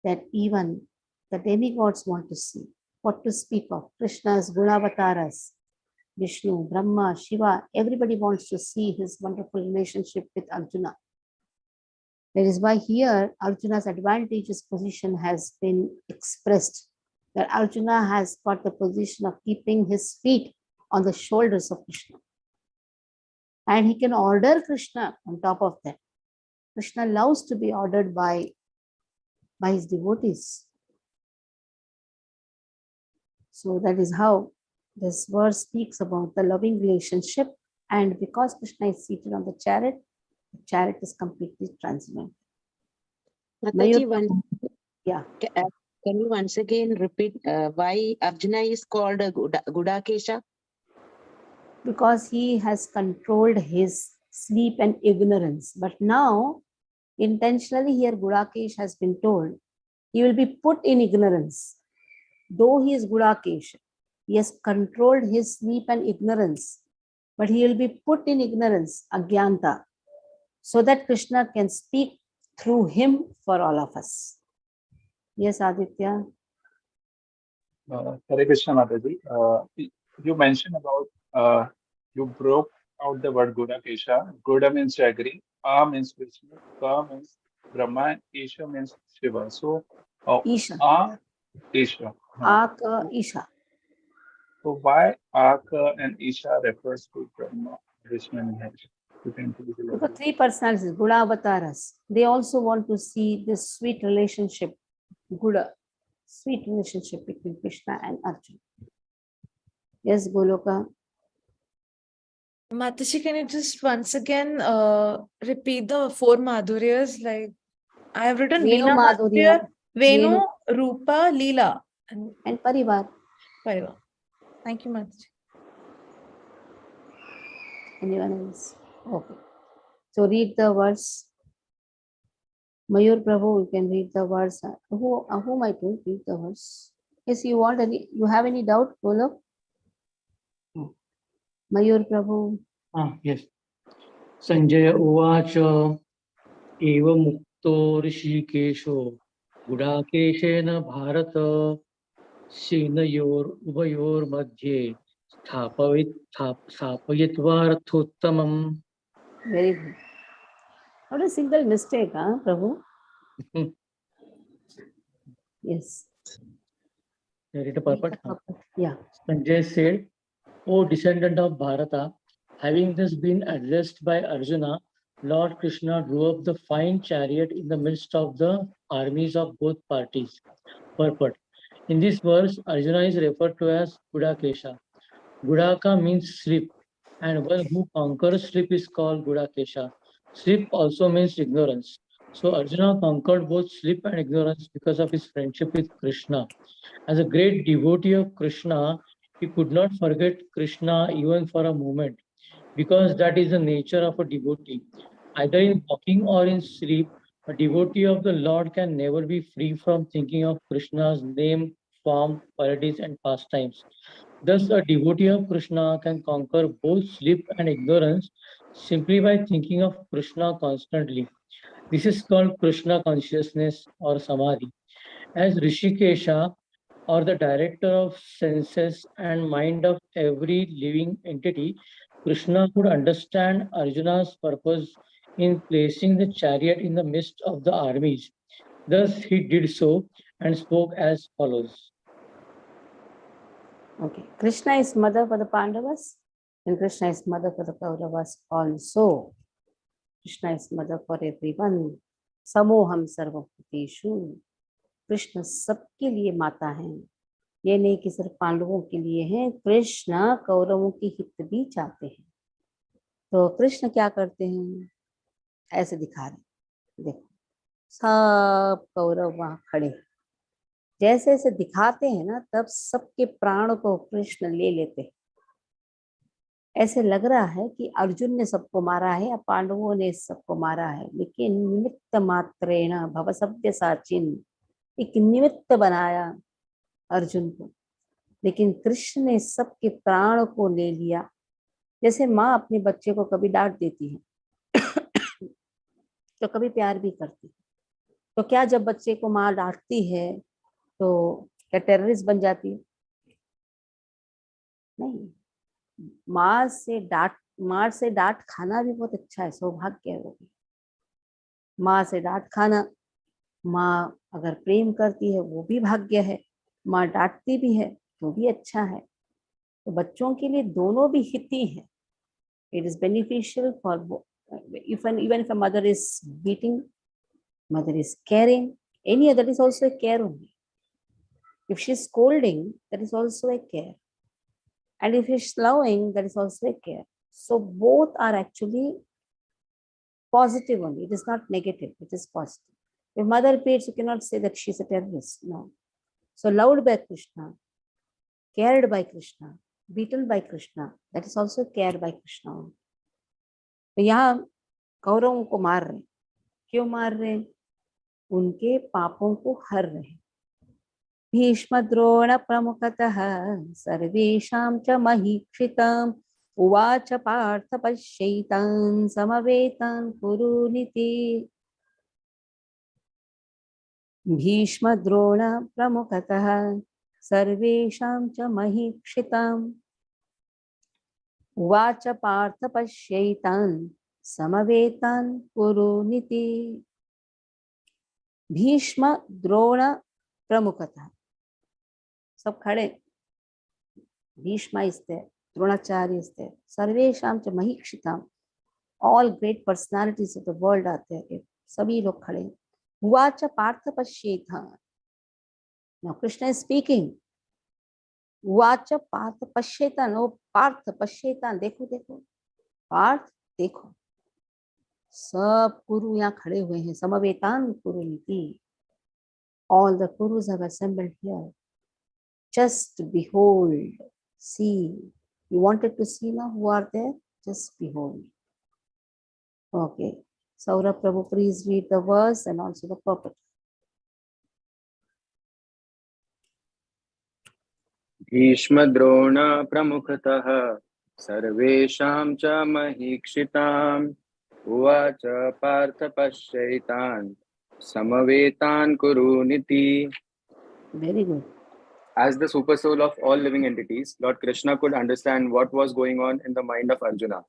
that even the demigods want to see. What to speak of Krishna's Gunavataras, Vishnu, Brahma, Shiva, everybody wants to see his wonderful relationship with Arjuna. That is why here Arjuna's advantageous position has been expressed, that Arjuna has got the position of keeping his feet on the shoulders of Krishna. And he can order Krishna on top of that. Krishna loves to be ordered by his devotees. So that is how this verse speaks about the loving relationship. And because Krishna is seated on the chariot is completely transcendent. Mataji, Yeah. Can you once again repeat why Arjuna is called a Gudakesha? Because he has controlled his sleep and ignorance. But now, intentionally here Gudakesh has been told, he will be put in ignorance. Though he is Gudakesh, he has controlled his sleep and ignorance, but he will be put in ignorance, Agyanta, so that Krishna can speak through him for all of us. Yes, Aditya. Hare Krishna Mataji. You mentioned about you broke out the word Gudakesha. Guda means jaggery, A means Vishnu, Ka means Brahma, and Isha means Shiva. So, Isha. Isha. Aka, Isha. So why Aka and Isha refers to Brahma, Vishnu, and Mahesh? You can please Because elaborate. three personalities, Guda Avataras, they also want to see this sweet relationship, Guda, sweet relationship between Krishna and Arjuna. Yes, Goloka. Mataji, can you just once again repeat the four Madhuryas? Like, I have written Venu Veena Madhurya, Venu, Rupa, Leela, and Parivar. Parivar. Thank you, Mataji. Anyone else? Okay. So read the verse. Mayur Prabhu, you can read the verse. Whom I told read the verse. Yes, you have any doubt, Golok? No. Mayur Prabhu. Yes. Sanjaya Uvacha Eva Mukto Rishikesho Gudakeshena Bharata Senayor Ubayor Madhye Thapayitva Rathottamam. Very good. Not a single mistake, huh, Prabhu? Yes. Read the purport. Yeah. Sanjay said, O descendant of Bharata, having thus been addressed by Arjuna, Lord Krishna drew up the fine chariot in the midst of the armies of both parties. Purport. In this verse, Arjuna is referred to as Gudakesha. Gudaka means sleep, and one who conquers sleep is called Gudakesha. Sleep also means ignorance. So Arjuna conquered both sleep and ignorance because of his friendship with Krishna. As a great devotee of Krishna, he could not forget Krishna even for a moment, because that is the nature of a devotee. Either in walking or in sleep, a devotee of the Lord can never be free from thinking of Krishna's name, form, qualities, and pastimes. Thus, a devotee of Krishna can conquer both sleep and ignorance simply by thinking of Krishna constantly. This is called Krishna consciousness or samadhi. As Rishikesha, or the director of senses and mind of every living entity, Krishna could understand Arjuna's purpose in placing the chariot in the midst of the armies. Thus, he did so and spoke as follows. Okay. Krishna is mother for the Pandavas, and Krishna is mother for the Kauravas also. Krishna is mother for everyone. Samoham sarvabhuteshu. Krishna सबके लिए माता है. ये नहीं कि सिर्फ पांडवों के लिए हैं. कृष्ण कौरवों की हित भी चाहते हैं. तो कृष्ण क्या करते हैं? ऐसे दिखा रहे. देखो सब कौरव वहां खड़े, जैसे जैसे दिखाते हैं ना, तब सबके प्राण को कृष्ण ले लेते हैं. ऐसे लग रहा है कि अर्जुन ने सबको मारा है या पांडवों ने सबको मारा है, लेकिन निमित्त मात्रेण भव सव्य साचिन, एक निमित्त बनाया अर्जुन को, लेकिन कृष्ण ने सबके प्राण को ले लिया। जैसे माँ अपने बच्चे को कभी डांट देती है तो कभी प्यार भी करती है, तो क्या जब बच्चे को माँ डांटती है तो क्या टेररिस्ट बन जाती है? नहीं, माँ से डांट खाना भी बहुत अच्छा है, सौभाग्य है वो भी। माँ से डांट खाना, माँ अगर प्रेम करती है वो भी भाग्य है, माँ डांटती भी है तो भी अच्छा है। तो बच्चों के लिए दोनों भी हिती है। It is beneficial for even if a mother is beating, mother is caring, any other is also a care only. If she is scolding, that is also a care, and if she is loving, that is also a care. So both are actually positive only. It is not negative, it is positive. If mother beats, you cannot say that she is a terrorist. No. So loved by Krishna, cared by Krishna, beaten by Krishna, that is also cared by Krishna. तो यहाँ कौरवों को मार रहे, क्यों मार रहे? उनके पापों को हर रहे। भीष्म द्रोण प्रमुखतः सर्वेषां च महीक्षितम् उवाच पार्थ पश्यैतान् समवेतान् कुरुनिति। भीष्म द्रोण प्रमुखतः सर्वेषां च महीक्षितम् उवाच पार्थ पश्यैतान् समवेतान् कुरुनिति। भीष्म द्रोण प्रमुखतः, सब खड़े, Bhishma is there, Dronacharya is there, सर्वेषां च महीक्षिताम्, all great personalities of the world are there, सभी लोग खड़े। उवाच Partha पश्येतान्, now Krishna is speaking, उवाच पार्थ पश्येतान्, ओ पार्थ पश्येतान्, देखो देखो पार्थ देखो, सब कुरु यहाँ खड़े हुए हैं, समवेतान कुरुनिति, all the kurus have assembled here, just behold, see. You wanted to see now who are there? Just behold. Okay, Saurabh Prabhu, please read the verse and also the purport. Bhishma Drona प्रमुखतः सर्वेषां च महीक्षिताम् उवाच Partha पश्यैतान् समवेतान् कुरुनिति. Very good. As the super soul of all living entities, Lord Krishna could understand what was going on in the mind of Arjuna.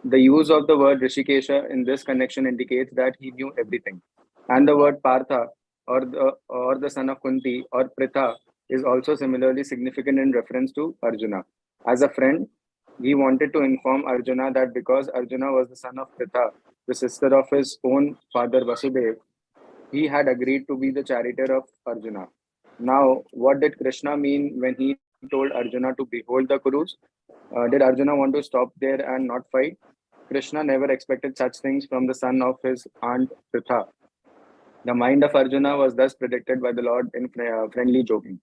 The use of the word Rishikesha in this connection indicates that he knew everything. And the word Partha or the son of Kunti or Pritha is also similarly significant in reference to Arjuna. As a friend, he wanted to inform Arjuna that because Arjuna was the son of Pritha, the sister of his own father Vasudeva, he had agreed to be the charioteer of Arjuna. Now, what did Krishna mean when he told Arjuna to behold the Kurus? Did Arjuna want to stop there and not fight? Krishna never expected such things from the son of his aunt Pritha. The mind of Arjuna was thus predicted by the Lord in friendly joking.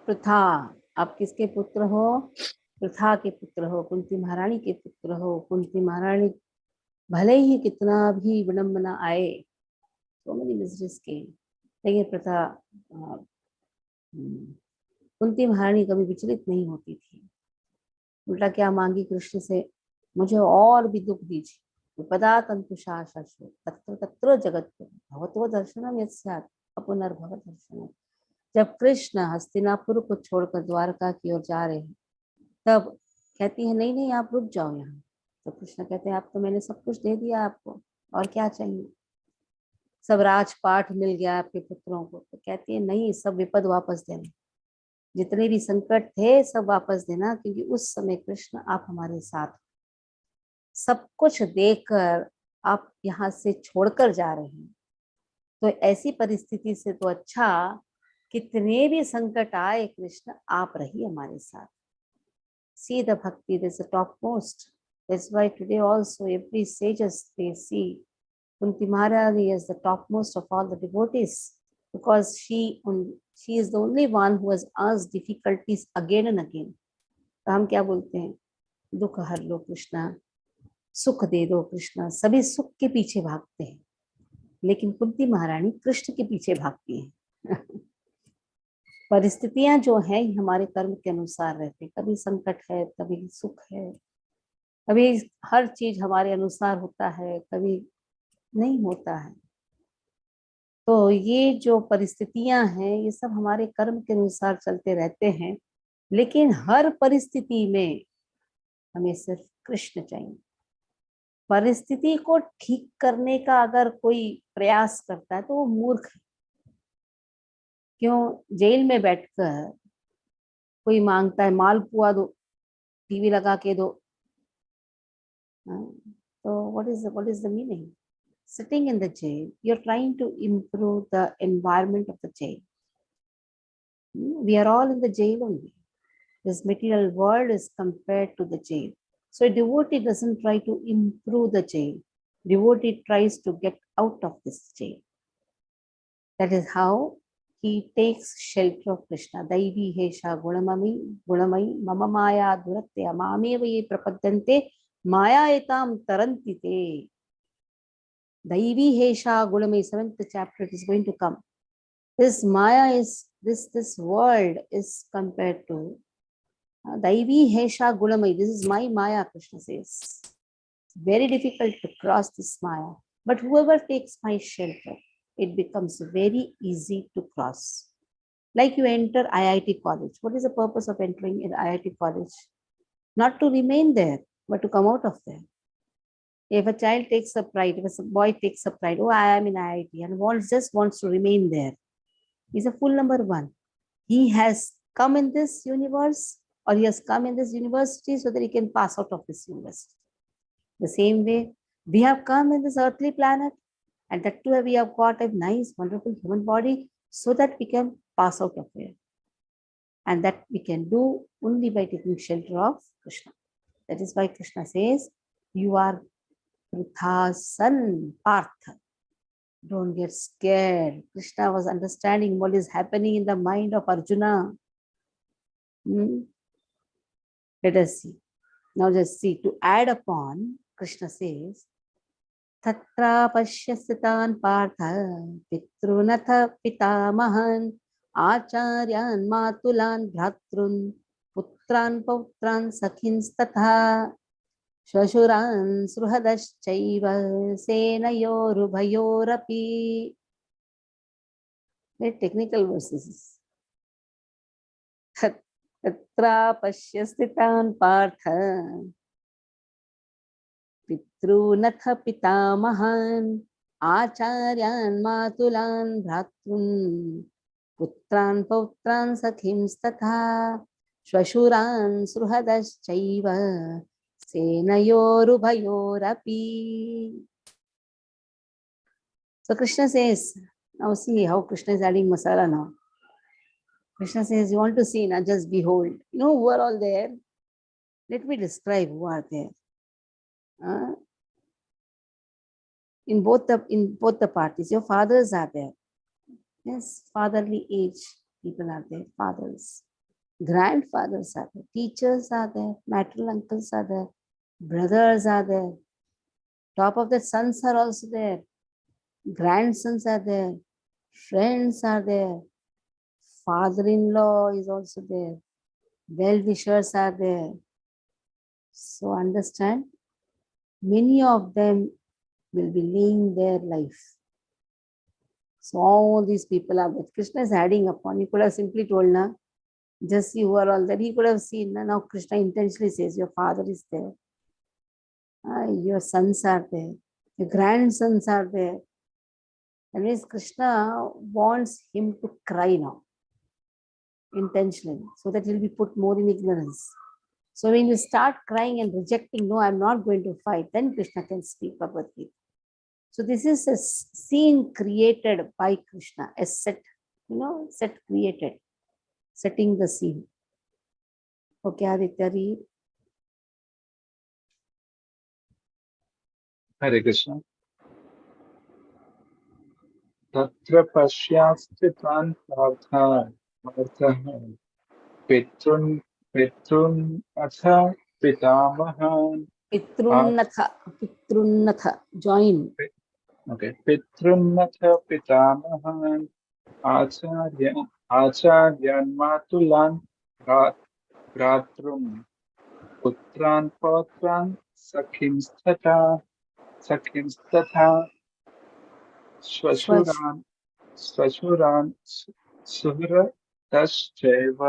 Pritha, आप किसके पुत्र हो? पृथा के पुत्र हो, कुंती महारानी के पुत्र हो। कुंती महारानी भले ही कितना भी विडंबना आए, so many miseries came, लेकिन पृथा कुंती महारानी कभी विचलित नहीं होती थी। उल्टा क्या मांगी कृष्ण से? मुझे और भी दुख दीजिए। विपदा तंतुषा शशु तत्र तत्र जगत भवतो दर्शनम यस्यात् अपुनर्भव दर्शनम। जब कृष्ण हस्तिनापुर को छोड़कर द्वारका की ओर जा रहे हैं, तब कहती है नहीं नहीं आप रुक जाओ यहाँ। तो कृष्ण कहते हैं आप तो मैंने सब कुछ दे दिया आपको, और क्या चाहिए? सब राजपाट मिल गया आपके पुत्रों को। तो कहती है नहीं, सब विपद वापस देना, जितने भी संकट थे सब वापस देना, क्योंकि उस समय कृष्ण आप हमारे साथ, सब कुछ देकर आप यहाँ से छोड़कर जा रहे हैं। तो ऐसी परिस्थिति से तो अच्छा, कितने भी संकट आए कृष्ण आप रहिए हमारे साथ। See the bhakti, this is the topmost. That's why today also every sages they see Kunti Maharani as the topmost of all the devotees, because she is the only one who has asked difficulties again and again. तो हम क्या बोलते हैं? दुख हर लो कृष्णा, सुख दे दो कृष्णा। सभी सुख के पीछे भागते हैं, लेकिन कुंती महारानी कृष्ण के पीछे भागती हैं। परिस्थितियां जो है हमारे कर्म के अनुसार रहते, कभी संकट है, कभी सुख है, कभी हर चीज हमारे अनुसार होता है, कभी नहीं होता है। तो ये जो परिस्थितियां हैं ये सब हमारे कर्म के अनुसार चलते रहते हैं, लेकिन हर परिस्थिति में हमें सिर्फ कृष्ण चाहिए। परिस्थिति को ठीक करने का अगर कोई प्रयास करता है तो वो मूर्ख है। क्यों? जेल में बैठकर कोई मांगता है मालपुआ दो, टीवी लगा के दो, तो what is the meaning? Sitting in the jail, you're trying to improve the environment of the jail. We are all in the jail only. This material world is compared to the jail. So a devotee doesn't try to improve the jail. Devotee tries to get out of this jail. That is how he takes shelter of Krishna. Daivi hesha gunamai mama maya duratya mameva ye prapadyante maya etam taranti te. Daivi hesha gunamai, 7th chapter is going to come. This Maya is, this world is compared to Daivi Hesha Gulamai. This is my Maya, Krishna says. Very difficult to cross this Maya. But whoever takes my shelter, it becomes very easy to cross. Like you enter IIT college. What is the purpose of entering in IIT college? Not to remain there, but to come out of there. If a child takes a pride, if a boy takes a pride, oh, I am in IIT, and just wants to remain there, he's a fool number one. He has come in this universe, or he has come in this university so that he can pass out of this university. The same way, we have come in this earthly planet, and that too we have got a nice, wonderful human body so that we can pass out of here. And that we can do only by taking shelter of Krishna. That is why Krishna says, you are Pritha's son, Partha. Don't get scared. Krishna was understanding what is happening in the mind of Arjuna. Let us see. Now just see, to add upon, Krishna says, Tatra pashyasitan partha pitrunatha pitamahan acharyan matulan bhratrun putran pautran sakhins tatha shashuran sruhadaschaiva senayorubhayorapi. Very technical verses. Tatra pashyasitan partha pitrunatha pitamahan acharyan matulan bhratrun putran pautran sakhins tatha shashuran sruhadaschaiva senayorubhayorapi. So Krishna says, now see how Krishna is adding masala now. Krishna says, you want to see, now just behold. You know who are all there? Let me describe who are there. In both the parties, your fathers are there. Yes, fatherly age people are there, fathers. Grandfathers are there, teachers are there, maternal uncles are there, brothers are there. Top of that, sons are also there, grandsons are there, friends are there, father-in-law is also there, well-wishers are there. So understand, many of them will be laying their life. So all these people are there. Krishna is adding upon. He could have simply told, na, just see who are all there. He could have seen. Now Krishna intentionally says, your father is there. Your sons are there. Your grandsons are there. That means Krishna wants him to cry now. Intentionally. So that he'll be put more in ignorance. So when you start crying and rejecting, no, I'm not going to fight, then Krishna can speak Bhagavad Gita. So this is a scene created by Krishna, a set, set created, setting the scene. Okay, Aditya, read. Hare Krishna. Tatra pashyaschitan partha pitrun atha पितामहान् पितृन्नथ join. Okay. पितृन्नथ पितामहान् आचार्यान् मातुलान् भ्रातॄन् पुत्रान् पौत्रान् सखींस्तथा Swaj. श्वशुरान् सुहृदश्चैव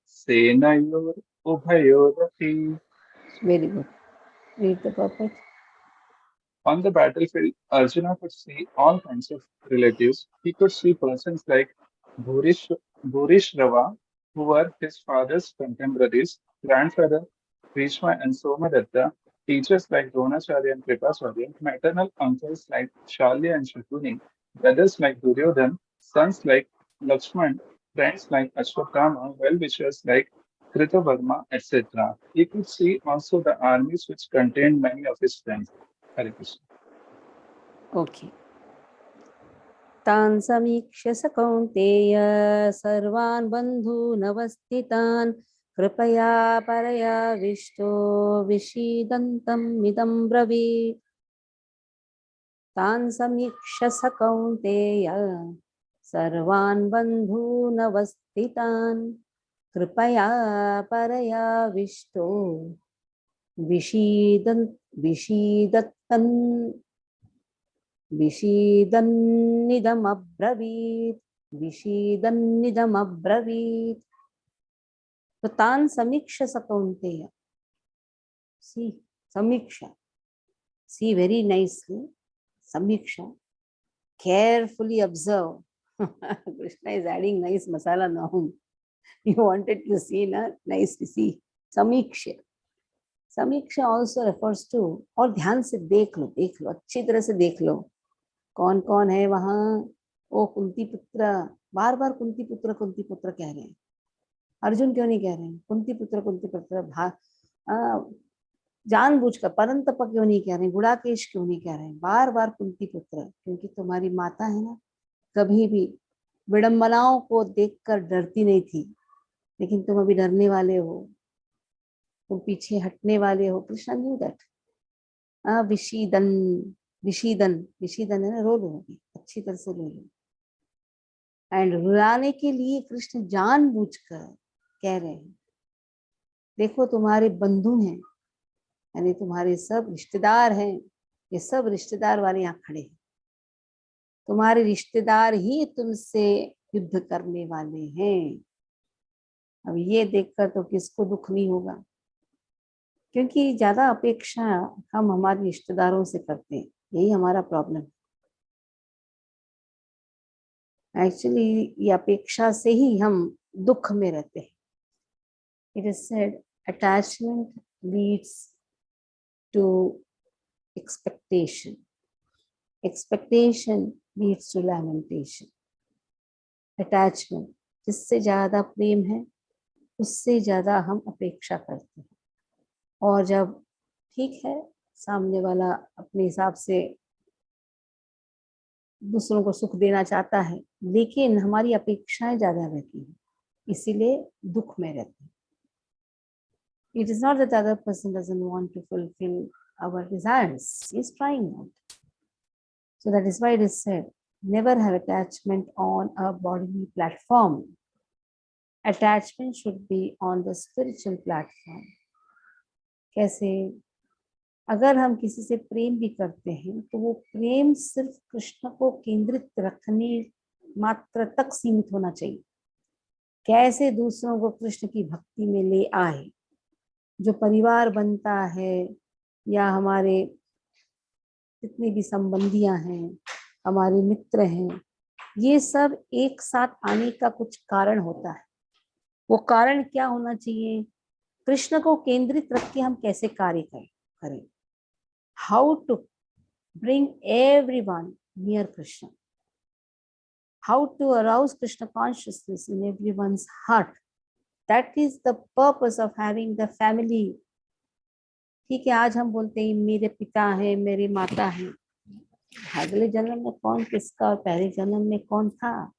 सेनयोरुभयोरपि. Very good. Read the purport. On the battlefield, Arjuna could see all kinds of relatives. He could see persons like Bhurishrava, who were his father's contemporaries, grandfather Bhishma and Somadatta, teachers like Dronacharya and Kripacharya, maternal uncles like Shalya and Shakuni, brothers like Duryodhan, sons like Lakshman, friends like Ashwatthama, well-wishers like Kritavarma, etc. He could see also the armies which contained many of his friends. Hare Krishna. Okay. तान् समीक्ष्य स कौन्तेय सर्वान् बन्धूनवस्थितान् कृपया परयाविष्टो विषीदन्तम् इदं ब्रवीत्. तान् समीक्ष्य स कौन्तेय सर्वान् बन्धूनवस्थितान् कृपया परयाविष्टो विषीदन्निदमब्रवीत्. तो तान् समीक्ष्य स कौन्तेय. See, samiksha. See very nicely. Samiksha. Carefully observe. Krishna is adding nice masala now. You wanted to see, na? Nice to see. Samiksha. समीक्षा also refers to, और ध्यान से देख लो अच्छी तरह से देख लो कौन कौन है वहां. ओ कुंती पुत्र, बार बार कुंती पुत्र कह रहे हैं. अर्जुन क्यों नहीं कह रहे हैं कुंती पुत्र जानबूझकर परंतप क्यों नहीं कह रहे हैं, गुड़ाकेश क्यों नहीं कह रहे हैं, बार बार कुंती पुत्र? क्योंकि तुम्हारी माता है ना, कभी भी विडंबनाओं को देखकर डरती नहीं थी, लेकिन तुम अभी डरने वाले हो, तुम पीछे हटने वाले हो. Krishna knew that. विषीदन है ना, रो लो, अच्छी तरह से रो लो. एंड रुलाने के लिए कृष्ण जानबूझकर कह रहे हैं. देखो तुम्हारे बंधु हैं, यानी तुम्हारे सब रिश्तेदार हैं, ये सब रिश्तेदार वाले यहाँ खड़े हैं. तुम्हारे रिश्तेदार ही तुमसे युद्ध करने वाले हैं. अब ये देखकर तो किसको दुख नहीं होगा, क्योंकि ज्यादा अपेक्षा हम हमारे रिश्तेदारों से करते हैं. यही हमारा प्रॉब्लम. एक्चुअली ये अपेक्षा से ही हम दुख में रहते हैं. It is said attachment leads to expectation, expectation leads to lamentation. Attachment, जिससे ज्यादा प्रेम है उससे ज्यादा हम अपेक्षा करते हैं. और जब ठीक है सामने वाला अपने हिसाब से दूसरों को सुख देना चाहता है, लेकिन हमारी अपेक्षाएं ज्यादा रहती हैं, इसीलिए दुख में रहते हैं. It is not that the other person doesn't want to fulfill our desires. He is trying out. So that is why it is said, never have attachment on a bodily platform. Attachment should be on the spiritual platform. कैसे? अगर हम किसी से प्रेम भी करते हैं तो वो प्रेम सिर्फ कृष्ण को केंद्रित रखने मात्र तक सीमित होना चाहिए. कैसे दूसरों को कृष्ण की भक्ति में ले आए. जो परिवार बनता है या हमारे जितने भी संबंधियां हैं, हमारे मित्र हैं, ये सब एक साथ आने का कुछ कारण होता है. वो कारण क्या होना चाहिए? कृष्ण को केंद्रित रख के हम कैसे कार्य करें. How to bring everyone near Krishna, how to arouse Krishna consciousness in everyone's heart. That is the purpose of having the family. ठीक है, आज हम बोलते हैं मेरे पिता हैं, मेरी माता हैं. अगले जन्म में कौन किसका और पहले जन्म में कौन था,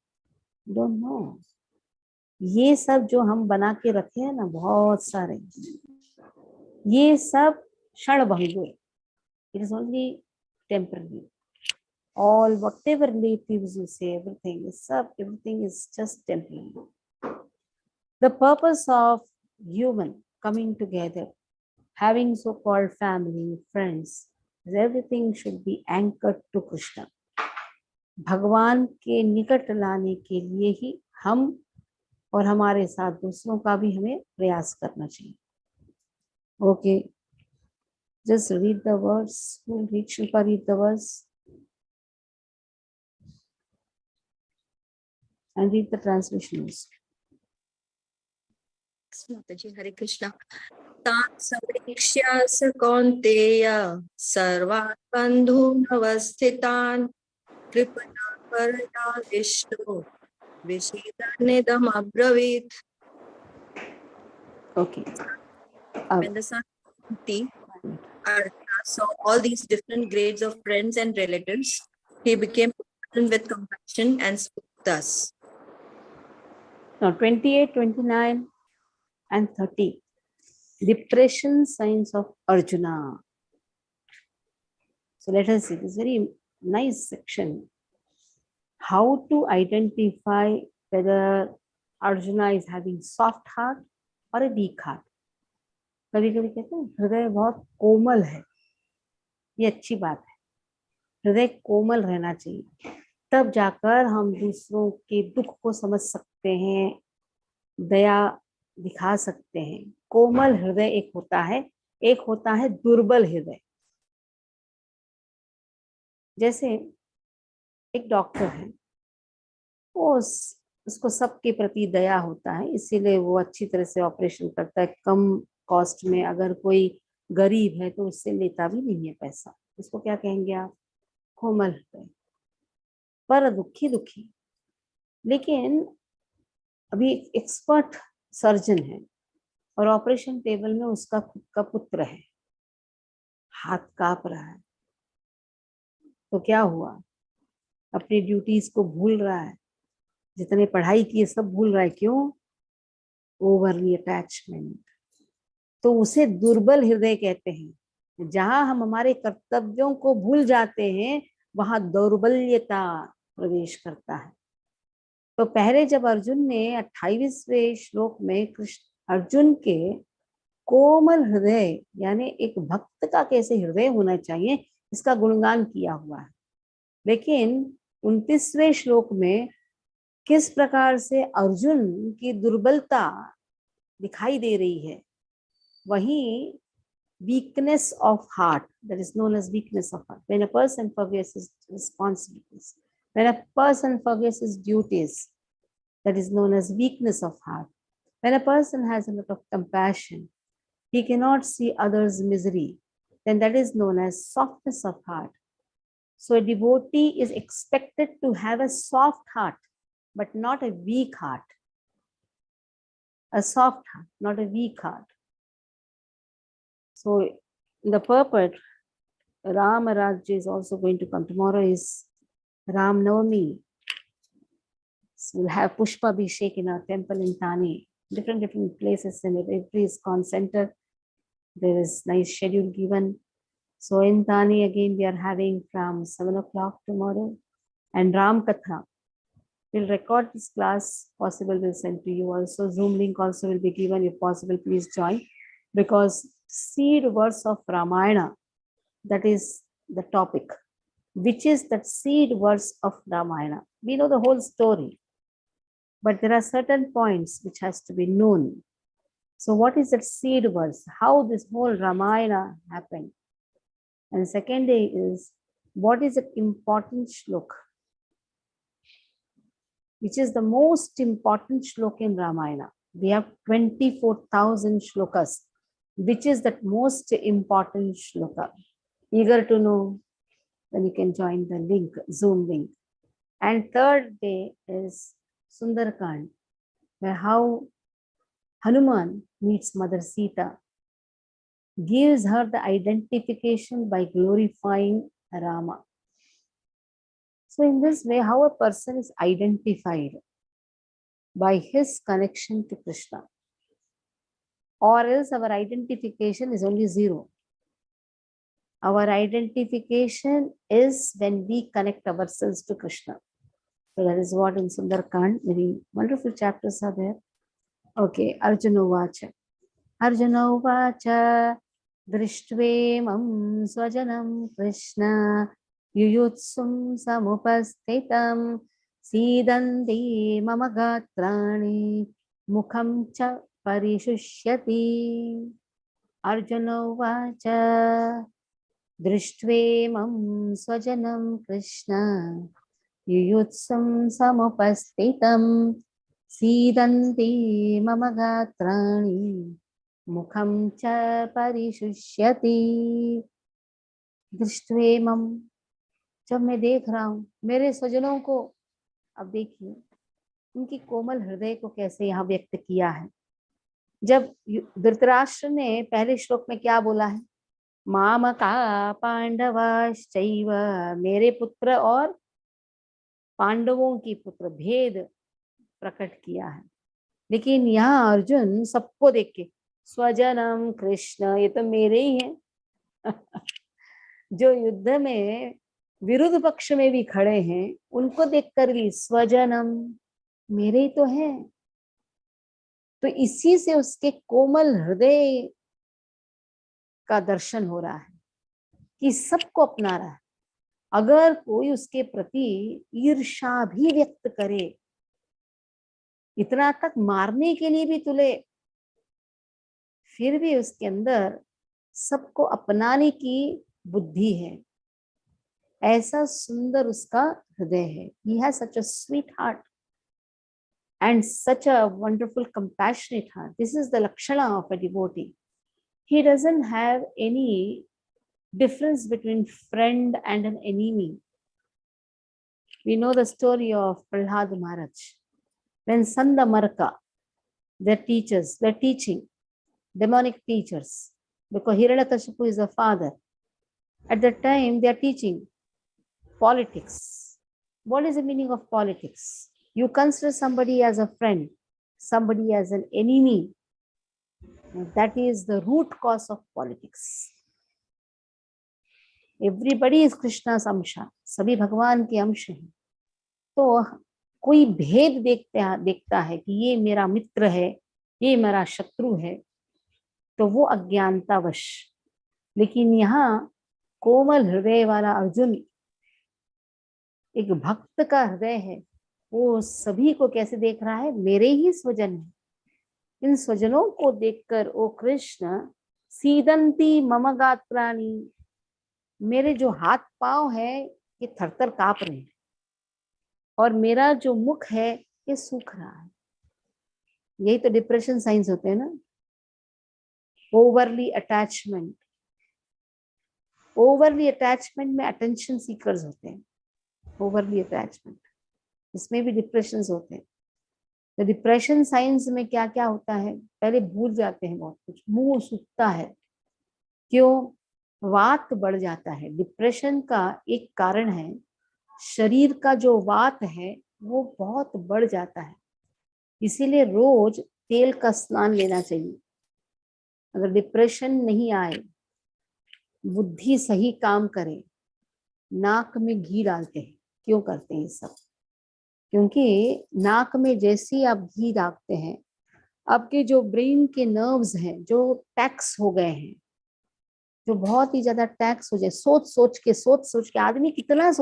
डोंट नो. ये सब जो हम बना के रखे हैं ना, बहुत सारे, ये सब क्षणभंग है. It is only temporary. All whatever relatives you say, everything is just temporary. The purpose of human coming together, having so-called family, friends, everything should be anchored to Krishna. भगवान के निकट लाने के लिए ही हम और हमारे साथ दूसरों का भी हमें प्रयास करना चाहिए. Okay, just read the words. Who will read? Shilpa, read the words and read the translations. Mataji, Hare Krishna. Tan samrikshya sa kaunteya sarvan bandhu navasthitan kripana karya vishnu vishidanidam abravit. Okay. When the son Bhakti saw all these different grades of friends and relatives, he became filled with compassion and spoke thus. Now 28, 29 and 30. Depression signs of Arjuna. So let us see this very nice section. How to identify whether Arjuna is having soft heart or a weak heart. कभी कभी कहते हैं हृदय बहुत कोमल है, ये अच्छी बात है. हृदय कोमल रहना चाहिए, तब जाकर हम दूसरों के दुख को समझ सकते हैं, दया दिखा सकते हैं. कोमल हृदय एक होता है, एक होता है दुर्बल हृदय. जैसे एक डॉक्टर है, वो उसको सबके प्रति दया होता है, इसीलिए वो अच्छी तरह से ऑपरेशन करता है कम कॉस्ट में. अगर कोई गरीब है तो उससे लेता भी नहीं है पैसा. उसको क्या कहेंगे आप? कोमल हृदय, पर दुखी दुखी. लेकिन अभी एक एक्सपर्ट सर्जन है और ऑपरेशन टेबल में उसका खुद का पुत्र है, हाथ कांप रहा है, तो क्या हुआ? अपनी ड्यूटीज को भूल रहा है, जितने पढ़ाई की सब भूल रहा है. क्यों? Overly attachment. तो उसे दुर्बल हृदय कहते हैं. जहां हम हमारे कर्तव्यों को भूल जाते हैं वहां दौर्बल्यता प्रवेश करता है. तो पहले जब अर्जुन ने 28वें श्लोक में कृष्ण अर्जुन के कोमल हृदय यानी एक भक्त का कैसे हृदय होना चाहिए इसका गुणगान किया हुआ है. लेकिन 29वें श्लोक में किस प्रकार से अर्जुन की दुर्बलता दिखाई दे रही है, वही weakness of heart, that is known as weakness of heart. When a person forgets his responsibilities, when a person forgets his duties, that is known as weakness of heart. When a person has a lot of compassion, he cannot see others' misery, then that is known as softness of heart. So a devotee is expected to have a soft heart, but not a weak heart. A soft heart, not a weak heart. So the purport, Ram Rajya is also going to come. Tomorrow is Ram Navami. So we'll have Pushpa Abhishek in our temple in Thane. Different places in every ISKCON center. There is nice schedule given. So in Thane again we are having from 7 o'clock tomorrow. And Ram Katha. We'll record this class. Possible we'll send to you also. Zoom link also will be given. If possible, please join. Because seed verse of Ramayana, that is the topic. Which is that seed verse of Ramayana? We know the whole story, but there are certain points which has to be known. So what is that seed verse? How this whole Ramayana happened? And second day is, what is the important shlok? Which is the most important shlok in Ramayana? We have 24,000 shlokas. Which is that most important shloka? Eager to know? Then you can join the link, Zoom link. And third day is Sundarkand, where how Hanuman meets Mother Sita, gives her the identification by glorifying Rama. So in this way, how a person is identified by his connection to Krishna. or else our identification is only zero. Our identification is when we connect ourselves to Krishna. So that is what in Sundarkand, very wonderful chapters are there. Okay, Arjuna Vacha. Arjuna Vacha Drishtve Swajanam Krishna Yuyutsum Samupastitam Sidanti Mama Gatrani Mukham Cha Parishusyati. Arjuna Vacha Drishtve Swajanam Krishna Yuyutsum Samupastitam Sidanti Mama Gatrani Mukham Cha Parishusyati. दृष्ट्वेमं, जब मैं देख रहा हूँ मेरे स्वजनों को, अब देखिए उनकी कोमल हृदय को कैसे यहाँ व्यक्त किया है। जब धृतराष्ट्र ने पहले श्लोक में क्या बोला है, मामका पांडवाश्चैव, मेरे पुत्र और पांडवों की पुत्र, भेद प्रकट किया है। लेकिन यहाँ अर्जुन सबको देख के स्वजनम कृष्ण, ये तो मेरे ही हैं जो युद्ध में विरुद्ध पक्ष में भी खड़े हैं, उनको देखकर भी स्वजनम, मेरे ही तो हैं। तो इसी से उसके कोमल हृदय का दर्शन हो रहा है कि सबको अपना रहा है। अगर कोई उसके प्रति ईर्ष्या भी व्यक्त करे, इतना तक मारने के लिए भी तुले, फिर भी उसके अंदर सबको अपनाने की बुद्धि है। ऐसा सुंदर उसका हृदय है। He has such a sweet heart and such a wonderful compassionate heart. This is the lakshana of a devotee. He doesn't have any difference between friend and an enemy. We know the story of Prahlad Maharaj. When Sanda Marka, their teachers, they're teaching, demonic teachers, because Hiranyakashipu is the father. At that time, they are teaching politics. What is the meaning of politics? You consider somebody as a friend, somebody as an enemy. That is the root cause of politics. Everybody is Krishna's amsha. सभी भगवान के अंश हैं। तो कोई भेद देखता है कि ये मेरा मित्र है, ये मेरा शत्रु है, तो वो अज्ञानतावश। लेकिन यहाँ कोमल हृदय वाला अर्जुन, एक भक्त का हृदय है, वो सभी को कैसे देख रहा है, मेरे ही स्वजन है। इन स्वजनों को देखकर ओ कृष्ण, सीदंती मम गात्राणि, मेरे जो हाथ पांव है ये थरथर कांप रहे हैं, और मेरा जो मुख है ये सूख रहा है। यही तो डिप्रेशन साइंस होते हैं ना, ओवरली अटैचमेंट। ओवरली अटैचमेंट में अटेंशन सीकर्स होते हैं, ओवरली अटैचमेंट, इसमें भी डिप्रेशन होते हैं। तो डिप्रेशन साइंस में क्या क्या होता है, पहले भूल जाते हैं बहुत कुछ, मुंह सूखता है, क्यों, वात बढ़ जाता है। डिप्रेशन का एक कारण है, शरीर का जो वात है वो बहुत बढ़ जाता है। इसीलिए रोज तेल का स्नान लेना चाहिए। अगर डिप्रेशन नहीं आए, बुद्धि सही काम करे, नाक में घी डालते हैं। क्यों करते हैं ये सब? क्योंकि नाक में जैसे ही आप घी डालते हैं, आपके जो ब्रेन के नर्व्स हैं जो टैक्स हो गए हैं, जो बहुत ही ज्यादा टैक्स हो जाए, सोच सोच के आदमी कितना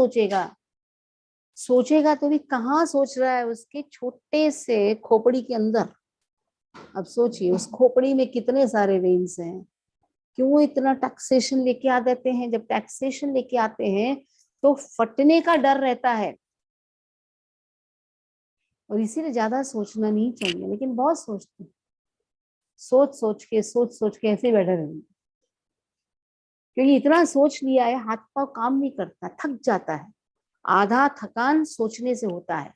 सोचेगा तो भी कहाँ सोच रहा है, उसके छोटे से खोपड़ी के अंदर। अब सोचिए उस खोपड़ी में कितने सारे वेन्स हैं, क्यों इतना टैक्सेशन लेके आ देते हैं। जब टैक्सेशन लेके आते हैं तो फटने का डर रहता है, और इसीलिए ज्यादा सोचना नहीं चाहिए। लेकिन बहुत सोचते हैं, सोच सोच के ऐसे बैठे रहेंगे, क्योंकि इतना सोच लिया है, हाथ पांव काम नहीं करता, थक जाता है। आधा थकान सोचने से होता है।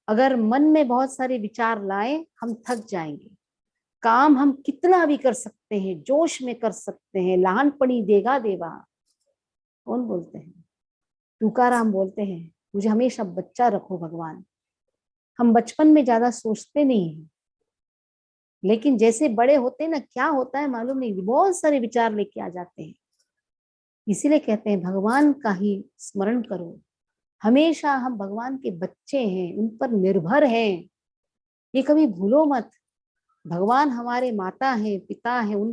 अगर मन में बहुत सारे विचार लाए, हम थक जाएंगे। काम हम कितना भी कर सकते हैं, जोश में कर सकते हैं, लहानपणी देगा देवा। कौन बोलते हैं? तुकाराम बोलते हैं, मुझे हमेशा बच्चा रखो भगवान। हम बचपन में ज्यादा सोचते नहीं हैं, लेकिन जैसे बड़े होते हैं ना, क्या होता है मालूम नहीं, बहुत सारे विचार लेके आ जाते हैं। इसीलिए कहते हैं भगवान का ही स्मरण करो, हमेशा हम भगवान के बच्चे हैं, उन पर निर्भर हैं, ये कभी भूलो मत। भगवान हमारे माता हैं, पिता हैं, उन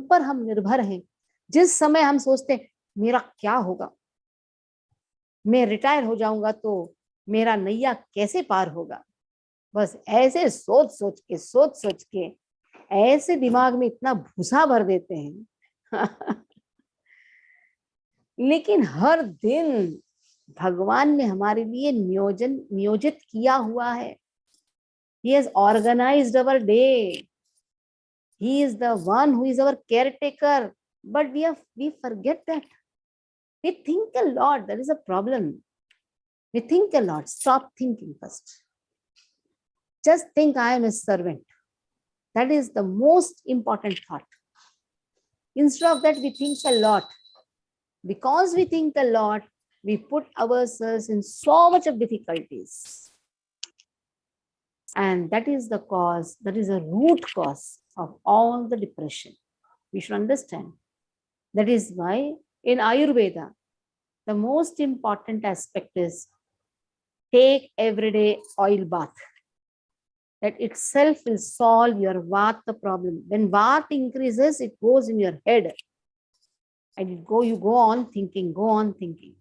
पर हम निर्भर हैं। जिस समय हम सोचते हैं मेरा क्या होगा, मैं रिटायर हो जाऊंगा तो मेरा नैया कैसे पार होगा, बस ऐसे सोच सोच के ऐसे दिमाग में इतना भूसा भर देते हैं। लेकिन हर दिन भगवान ने हमारे लिए नियोजित किया हुआ है। He has organized our day. He is the one who is our caretaker. But we forget that. We think a lot. That is a problem. We think a lot. Stop thinking first. Just think I am a servant. That is the most important thought. Instead of that, we think a lot. Because we think a lot, we put ourselves in so much of difficulties. And that is the cause, that is a root cause of all the depression. We should understand. That is why in Ayurveda, the most important aspect is take everyday oil bath. That itself will solve your vata problem. When vata increases, it goes in your head. And you go on thinking, go on thinking.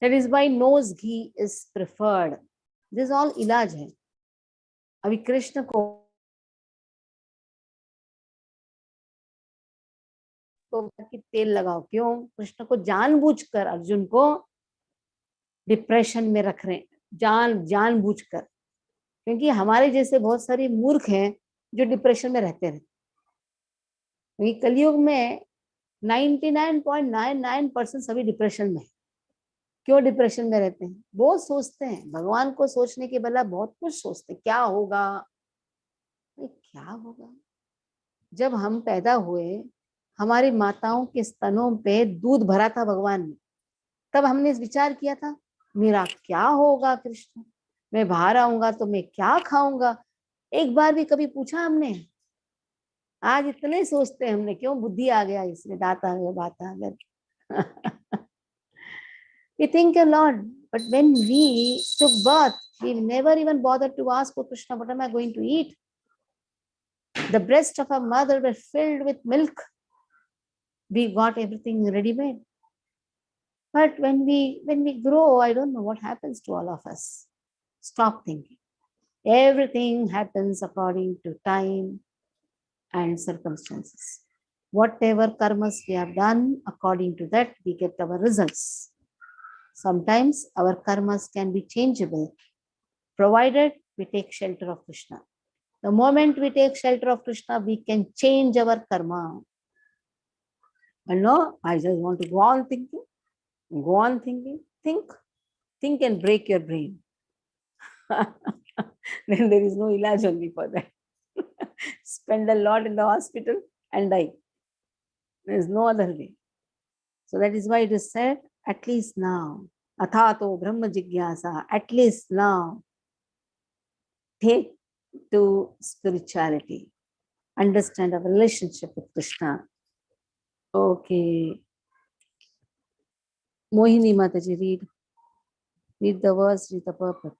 That is why nose ghee is preferred. This is all ilaj hai. अभी कृष्ण को कि तेल लगाओ, क्यों? कृष्ण को जानबूझकर अर्जुन को depression में रख रहे हैं, जानबूझकर, क्योंकि हमारे जैसे बहुत सारे मूर्ख हैं जो डिप्रेशन में रहते रहते। क्योंकि कलयुग में 99.99% सभी डिप्रेशन में। क्यों डिप्रेशन में रहते हैं? बहुत सोचते हैं, भगवान को सोचने के बदला बहुत कुछ सोचते हैं, क्या होगा, क्या होगा। जब हम पैदा हुए, हमारी माताओं के स्तनों पे दूध भरा था भगवान ने, तब हमने विचार किया था मेरा क्या होगा कृष्ण, मैं बाहर आऊंगा तो मैं क्या खाऊंगा, एक बार भी कभी पूछा हमने? आज इतने सोचते हैं हमने, क्यों? बुद्धि आ गया इसमें, दाता आ गया, बात आ गया। We think a lot, but when we took birth, we never even bothered to ask, oh Krishna, what am I going to eat? The breast of our mother were filled with milk. We got everything ready-made. But when we grow, I don't know what happens to all of us. Stop thinking. Everything happens according to time and circumstances. Whatever karmas we have done, according to that, we get our results. Sometimes our karmas can be changeable, provided we take shelter of Krishna. The moment we take shelter of Krishna, we can change our karma. But no, I just want to go on thinking. Go on thinking. Think and break your brain. Then there is no ilaj only for that. Spend a lot in the hospital and die. There is no other way. So that is why it is said, at least now, athato brahma jigyasa, at least now, take to spirituality. Understand our relationship with Krishna. Okay. Mohini Mataji, read the verse, read the purport.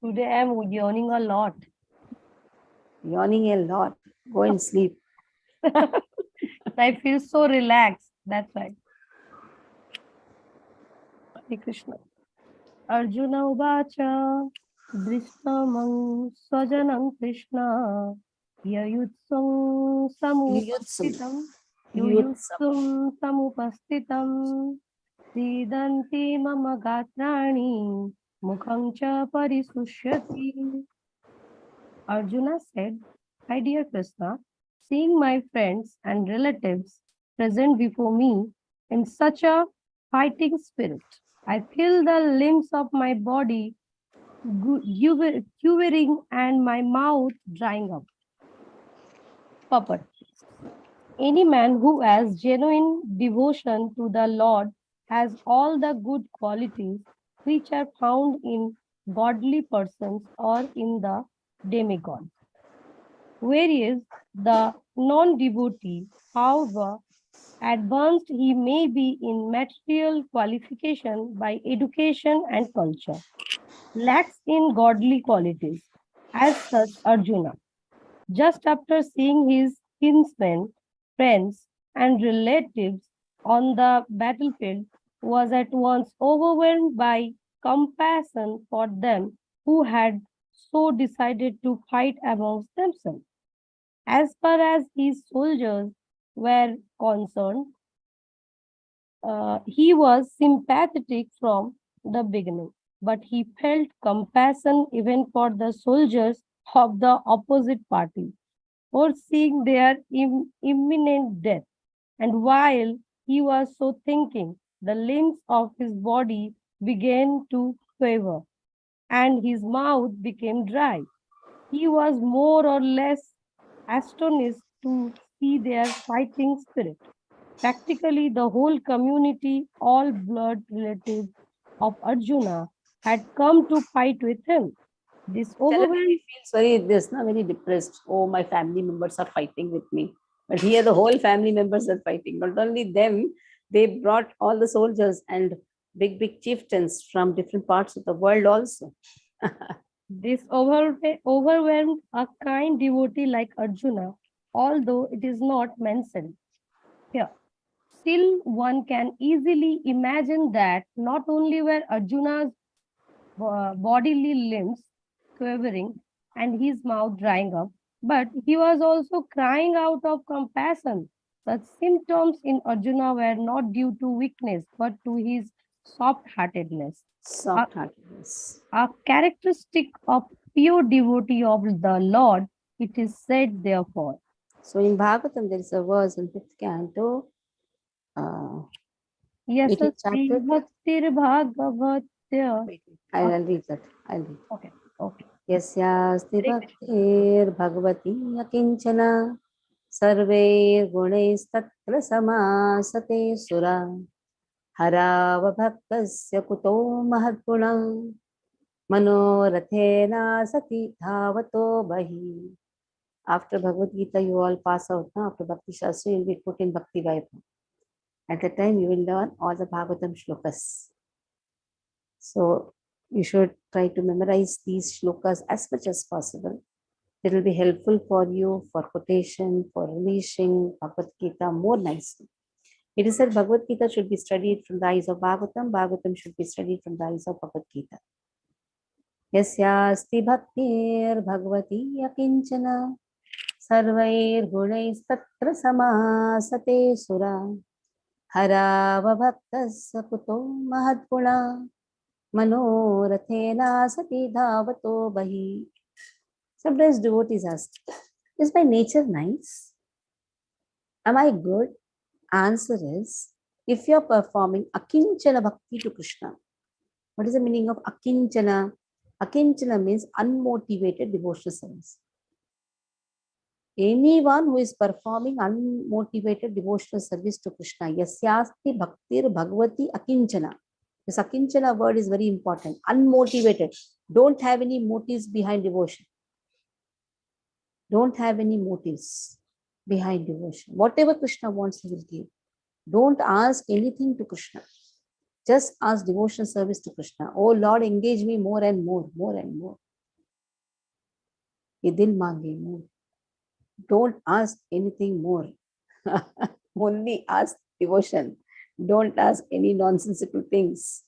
Today I am yawning a lot. Yawning a lot. Go and sleep. I feel so relaxed. That's why. Hare Krishna. Arjuna uvacha drishtamam swajanam Krishna yayutsam samupastitam sidanti mama gatrani mukham cha parisushyati. Arjuna said, "My dear Krishna, seeing my friends and relatives present before me in such a fighting spirit, I feel the limbs of my body quivering and my mouth drying up." Purport. Any man who has genuine devotion to the Lord has all the good qualities which are found in godly persons or in the demigods. Whereas the non-devotee, however advanced he may be in material qualification by education and culture, lacks in godly qualities. As such, Arjuna, just after seeing his kinsmen, friends, and relatives on the battlefield, was at once overwhelmed by compassion for them who had so decided to fight amongst themselves. As far as his soldiers were concerned, he was sympathetic from the beginning, but he felt compassion even for the soldiers of the opposite party, foreseeing their imminent death. And while he was so thinking, the limbs of his body began to quiver, and his mouth became dry. He was more or less astonished to see their fighting spirit. Practically, the whole community, all blood relatives of Arjuna, had come to fight with him. This overwhelmed. He feels very depressed. Oh, my family members are fighting with me. But here the whole family members are fighting. Not only them, they brought all the soldiers and big chieftains from different parts of the world also. This overwhelmed a kind devotee like Arjuna, although it is not mentioned here. Still, one can easily imagine that not only were Arjuna's bodily limbs quivering and his mouth drying up, but he was also crying out of compassion. The symptoms in Arjuna were not due to weakness, but to his soft-heartedness. Soft-heartedness. A characteristic of pure devotee of the Lord, it is said therefore. So in Bhagavatam, there is a verse in 5th canto. Yes, 18th chapter. Bhaktir Bhagavatya. I'll read that. I'll read. Okay. Okay. Yasyasti bhaktir bhagavati akinchana sarve gunaistattra samasate sura harava bhaktasya kuto mahadguna manorathena sati dhavato bahi. After Bhagavad Gita, you all pass out. Now, after Bhakti Shastri, you will be put in Bhakti Vaibhav. At that time, you will learn all the Bhagavatam shlokas. So, you should try to memorize these shlokas as much as possible. It will be helpful for you for quotation, for releasing Bhagavad Gita more nicely. It is said Bhagavad Gita should be studied from the eyes of Bhagavatam. Bhagavatam should be studied from the eyes of Bhagavad Gita. Yasyasti bhaktir bhagavati akinchana sarvair gunaistattra samasate sura harava bhaktasya kuto mahadguna manorathena sati dhavato bahi. Sometimes devotees ask, is my nature nice? Am I good? Answer is, if you are performing akinchana bhakti to Krishna. What is the meaning of akinchana? Akinchana means unmotivated devotional service. Anyone who is performing unmotivated devotional service to Krishna, yasyasti bhaktir bhagavati akinchana. This akinchana word is very important. Unmotivated. Don't have any motives behind devotion. Don't have any motives behind devotion. Whatever Krishna wants, he will give. Don't ask anything to Krishna. Just ask devotional service to Krishna. Oh Lord, engage me more and more, more and more. Ye dil mange more. Don't ask anything more. Only ask devotion. Don't ask any nonsensical things.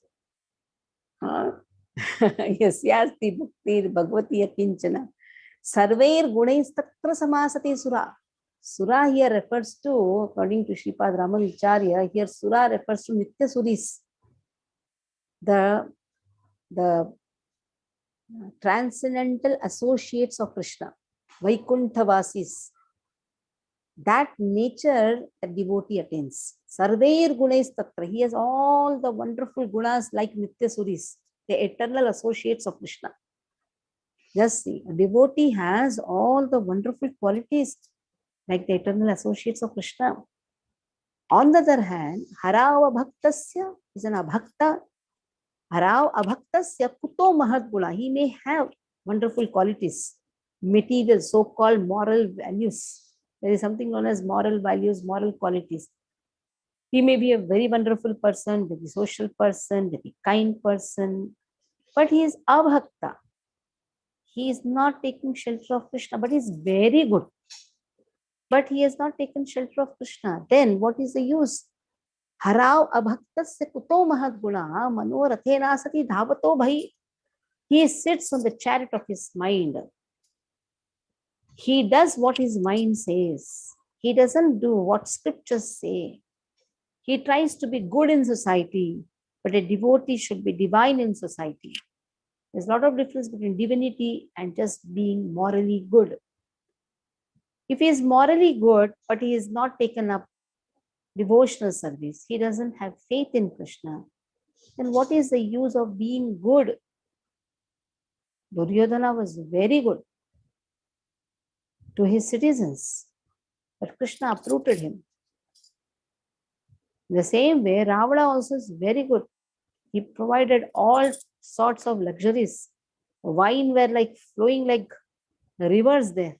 Yes, yasti bhaktir bhagavati akinchana. Sarvair gunaistattra samasate sura. Sura here refers to, according to Shripad Ramanacharya, here Sura refers to Nitya Suris. The transcendental associates of Krishna, Vaikuntha-vasis. That nature the devotee attains. Sarvair gunaistattra. He has all the wonderful gunas like Nitya Suris, the eternal associates of Krishna. Just see, a devotee has all the wonderful qualities like the eternal associates of Krishna. On the other hand, harava bhaktasya is an abhakta. Harav abhaktasya kuto mahad guna. He may have wonderful qualities, material, so-called moral values. There is something known as moral values, moral qualities. He may be a very wonderful person, very social person, very kind person, but he is abhakta. He is not taking shelter of Krishna, but he is very good. But he has not taken shelter of Krishna. Then what is the use? Harav abhaktasya kuto mahad guna manorathena sati dhavato bhai. He sits on the chariot of his mind. He does what his mind says. He doesn't do what scriptures say. He tries to be good in society, but a devotee should be divine in society. There's a lot of difference between divinity and just being morally good. If he is morally good, but he is not taken up devotional service, he doesn't have faith in Krishna, then what is the use of being good? Duryodhana was very good to his citizens, but Krishna uprooted him. In the same way, Ravana also is very good. He provided all sorts of luxuries. Wine were like flowing like rivers there.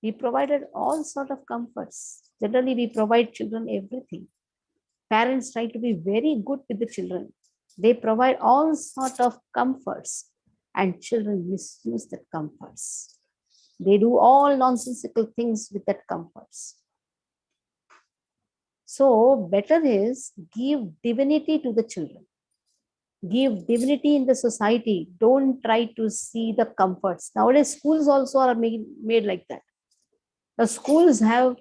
He provided all sorts of comforts. Generally, we provide children everything. Parents try to be very good with the children. They provide all sorts of comforts, and children misuse that comforts. They do all nonsensical things with that comforts. So better is give divinity to the children. Give divinity in the society. Don't try to see the comforts. Nowadays, schools also are made like that. The schools have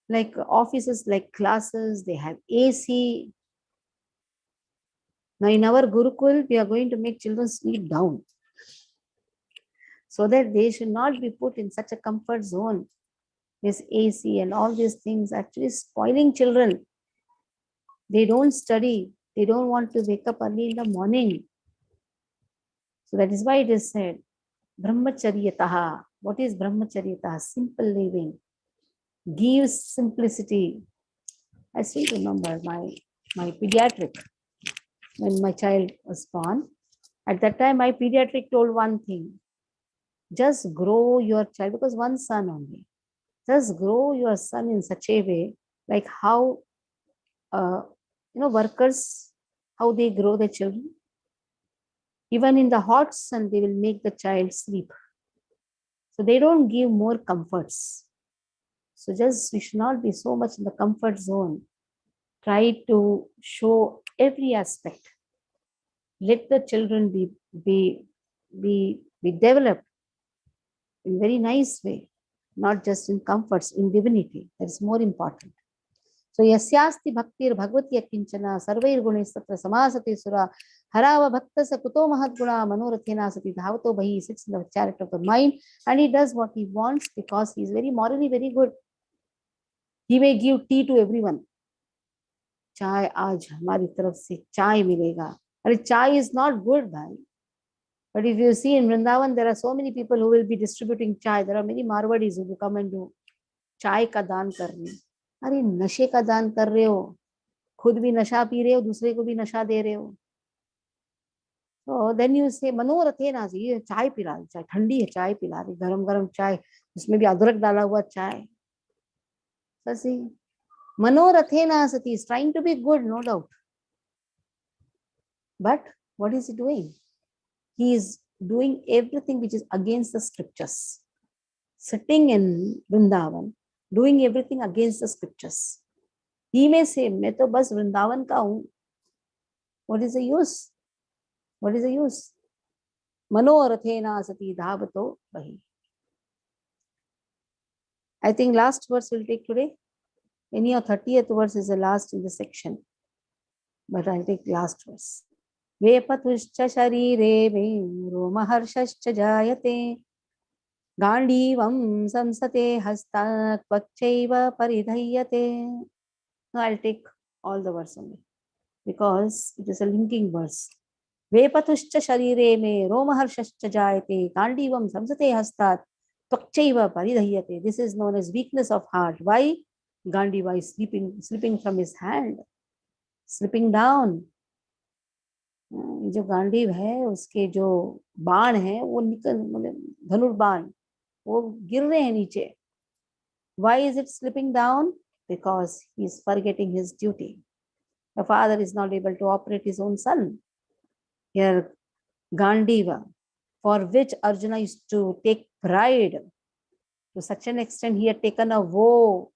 like offices, like classes, they have AC. Now in our Gurukul, we are going to make children sleep down so that they should not be put in such a comfort zone. This AC and all these things actually spoiling children. They don't study. They don't want to wake up early in the morning. So that is why it is said, Brahmacharyataha. What is Brahmacharyataha? Simple living. Gives simplicity. I still remember my pediatric, when my child was born. At that time, my pediatric told one thing. Just grow your child, because one son only. Just grow your son in such a way, like how, workers, how they grow their children. Even in the hot sun, they will make the child sleep. So they don't give more comforts. So just we should not be so much in the comfort zone. Try to show every aspect. Let the children be developed in very nice way, not just in comforts, in divinity. That is more important. So yasyasti bhaktir bhagavati kinchana sarvair gunes tatra samasati sura harava bhaktasa kuto mahadguna manorathena sati dhavato bhahi. He sits in the chariot of the mind and he does what he wants because he is very morally very good. He may give tea to everyone. Chai aaj hamari taraf se chai milega. And chai is not good, bhai. But if you see in Vrindavan, there are so many people who will be distributing chai. There are many Marwadis who will come and do chai ka daan karne. अरे नशे का दान कर रहे हो, खुद भी नशा पी रहे हो, दूसरे को भी नशा दे रहे हो. So then you say मनोरथे ना, ये चाय पिला रही, चाय ठंडी है, चाय पिला रही, गरम गरम चाय, उसमें भी अदरक डाला हुआ चाय. ससी मनोरथे ना सती is trying to be good, no doubt. But what is he doing? He is doing everything which is against the scriptures. Sitting in Vrindavan, doing everything against the scriptures. He may say, मैं तो बस वृंदावन का हूँ. What is the use? What is the use? मनोरथेना सती धावतो बहि. I think last verse we'll take today. Any of 30th verse is the last in the section. But I'll take last verse. वेपतुश्च शरीरे मे रोमहर्षश्च जायते गांडीवं संसते हस्तात् त्वच्चैव परिधय्यते. No, I'll take all the verse only because it is a linking verse. वेपतुश्च शरीरे मे रोमहर्षश्च जायते गांडीवं संसते हस्तात् त्वच्चैव परिधय्यते. This is known as weakness of heart. Why? Gandiva is slipping from his hand, slipping down. जो गांडीव है उसके जो बाण है वो निकल मतलब धनुर्बाण वो गिर रहे हैं नीचे. Why is it slipping down? Because he is forgetting his duty. The father is not able to operate his own son. Here, Gandiva, for which Arjuna used to take pride, to such an extent he had taken a vow.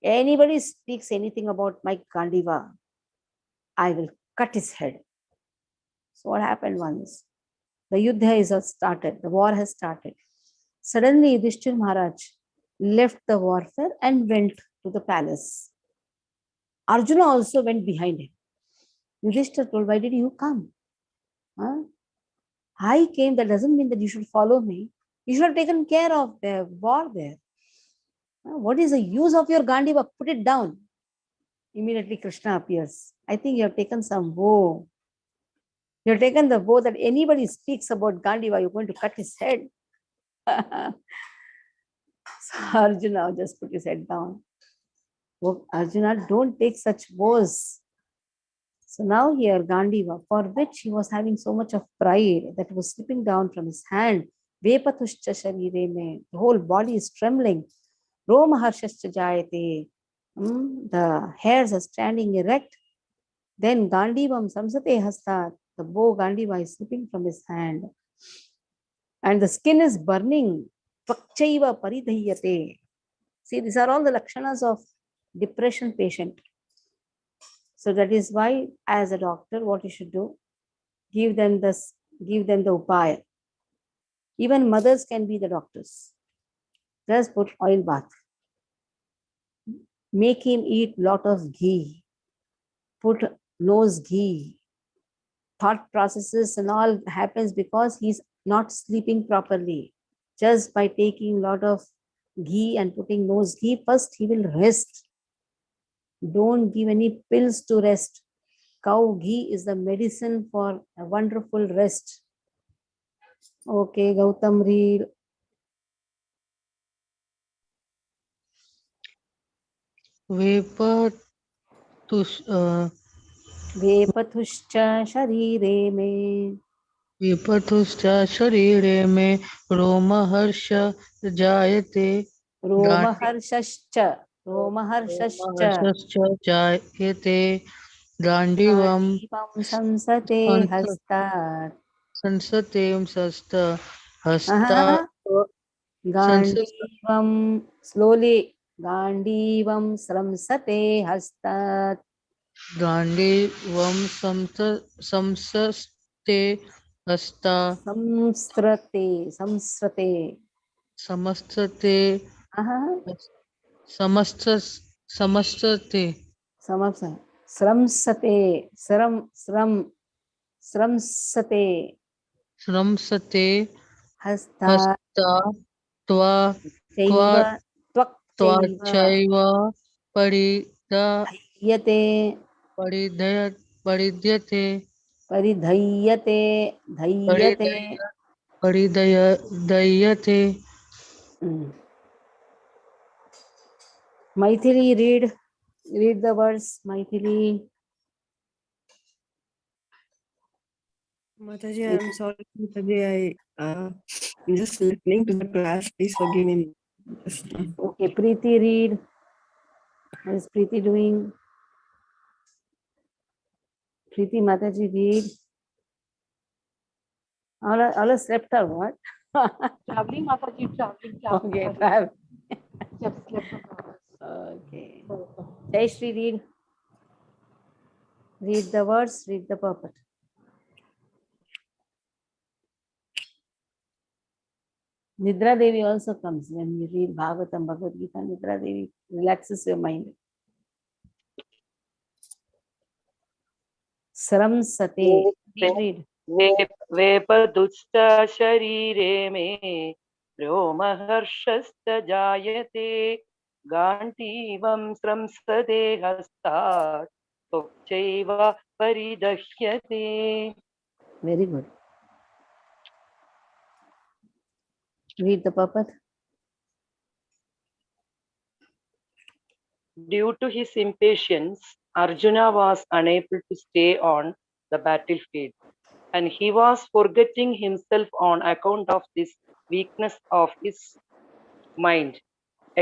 Anybody speaks anything about my Gandiva, I will cut his head. So what happened once? The Yuddha is started, the war has started. Suddenly Yudhishthir Maharaj left the warfare and went to the palace. Arjuna also went behind him. Yudhishthir told, why did you come? Huh? I came, that doesn't mean that you should follow me. You should have taken care of the war there. What is the use of your Gandiva? Put it down. Immediately Krishna appears. I think you have taken some vow. You have taken the vow that anybody speaks about Gandiva, you're going to cut his head. So Arjuna just put his head down. Oh, Arjuna, don't take such vows. So now here Gandiva, for which he was having so much of pride that was slipping down from his hand. Vepatushcha sharire mein, the whole body is trembling. Roma harshascha jayate, the hairs are standing erect. Then Gandivam samsate hastat, the bow Gandiva is slipping from his hand. And the skin is burning. Tvakchaiva paridhyate. See, these are all the lakshanas of depression patient. So that is why, as a doctor, what you should do, give them the upaya. Even mothers can be the doctors. Just put oil bath. Make him eat lot of ghee. Put nose ghee. Thought processes and all happens because he's not sleeping properly. Just by taking lot of ghee and putting nose ghee, first he will rest. Don't give any pills to rest. Cow ghee is the medicine for a wonderful rest. Okay, Gautam, read. Vepatushcha sharire me. विपथुश्च शरीरे मे रोमहर्ष जायते Romaharshascha जायते गांडीवम Gandivam samsate hastat. संसते सस्त हस्ता संसत Gandivam, slowly. Gandivam sramsate hastat. गांडीवम समसते हस्ता Samsrate. समस्तते Aha. समस्तते Samapsa. Sramsate. Sramsate. श्रमसते Hastat. हस्ता त्वा त्वा Chaiva. Twak chaiva. त्वाचैव Parida Yate. परिधय परिद्यते Paridhayyate. Dhayyate. परिदय दयते. Maithili, read the words. Maithili. Mataji, I'm sorry, Mataji, I'm just listening to the class. Please forgive me. Okay, Preeti, read. What is Preeti doing? Preeti Mataji, read. All slept or what? Traveling, Mataji, traveling. Okay, travel. Just slept for hours. Okay. Shastri, read. Read the words, read the purport. Nidra Devi also comes when you read Bhagavatam, Bhagavad Gita. Nidra Devi relaxes your mind. Sramsate. Read. वेपदुश्च शरीरे मे रोमहर्षश्च जायते गाण्डीवं स्रंसते हस्तात् त्वक्चैव परिदह्यते. Very good. Read the purport. Due to his impatience, Arjuna was unable to stay on the battlefield. and he was forgetting himself on account of this weakness of his mind.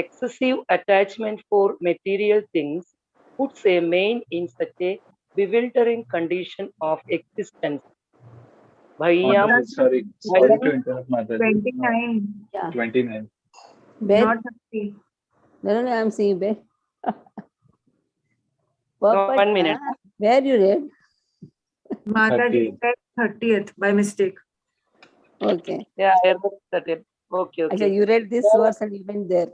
Excessive attachment for material things puts a man in such a bewildering condition of existence. Bhaiyam, Mataji, sorry to interrupt, Mataji. 29. Yeah. 29. Ben? Not 30. No, I'm seeing Ben. No, 1 minute. Where you read? Mataji said 30th by mistake. Okay. Yeah, I read that. Okay, Actually, okay. you read this verse and you went there.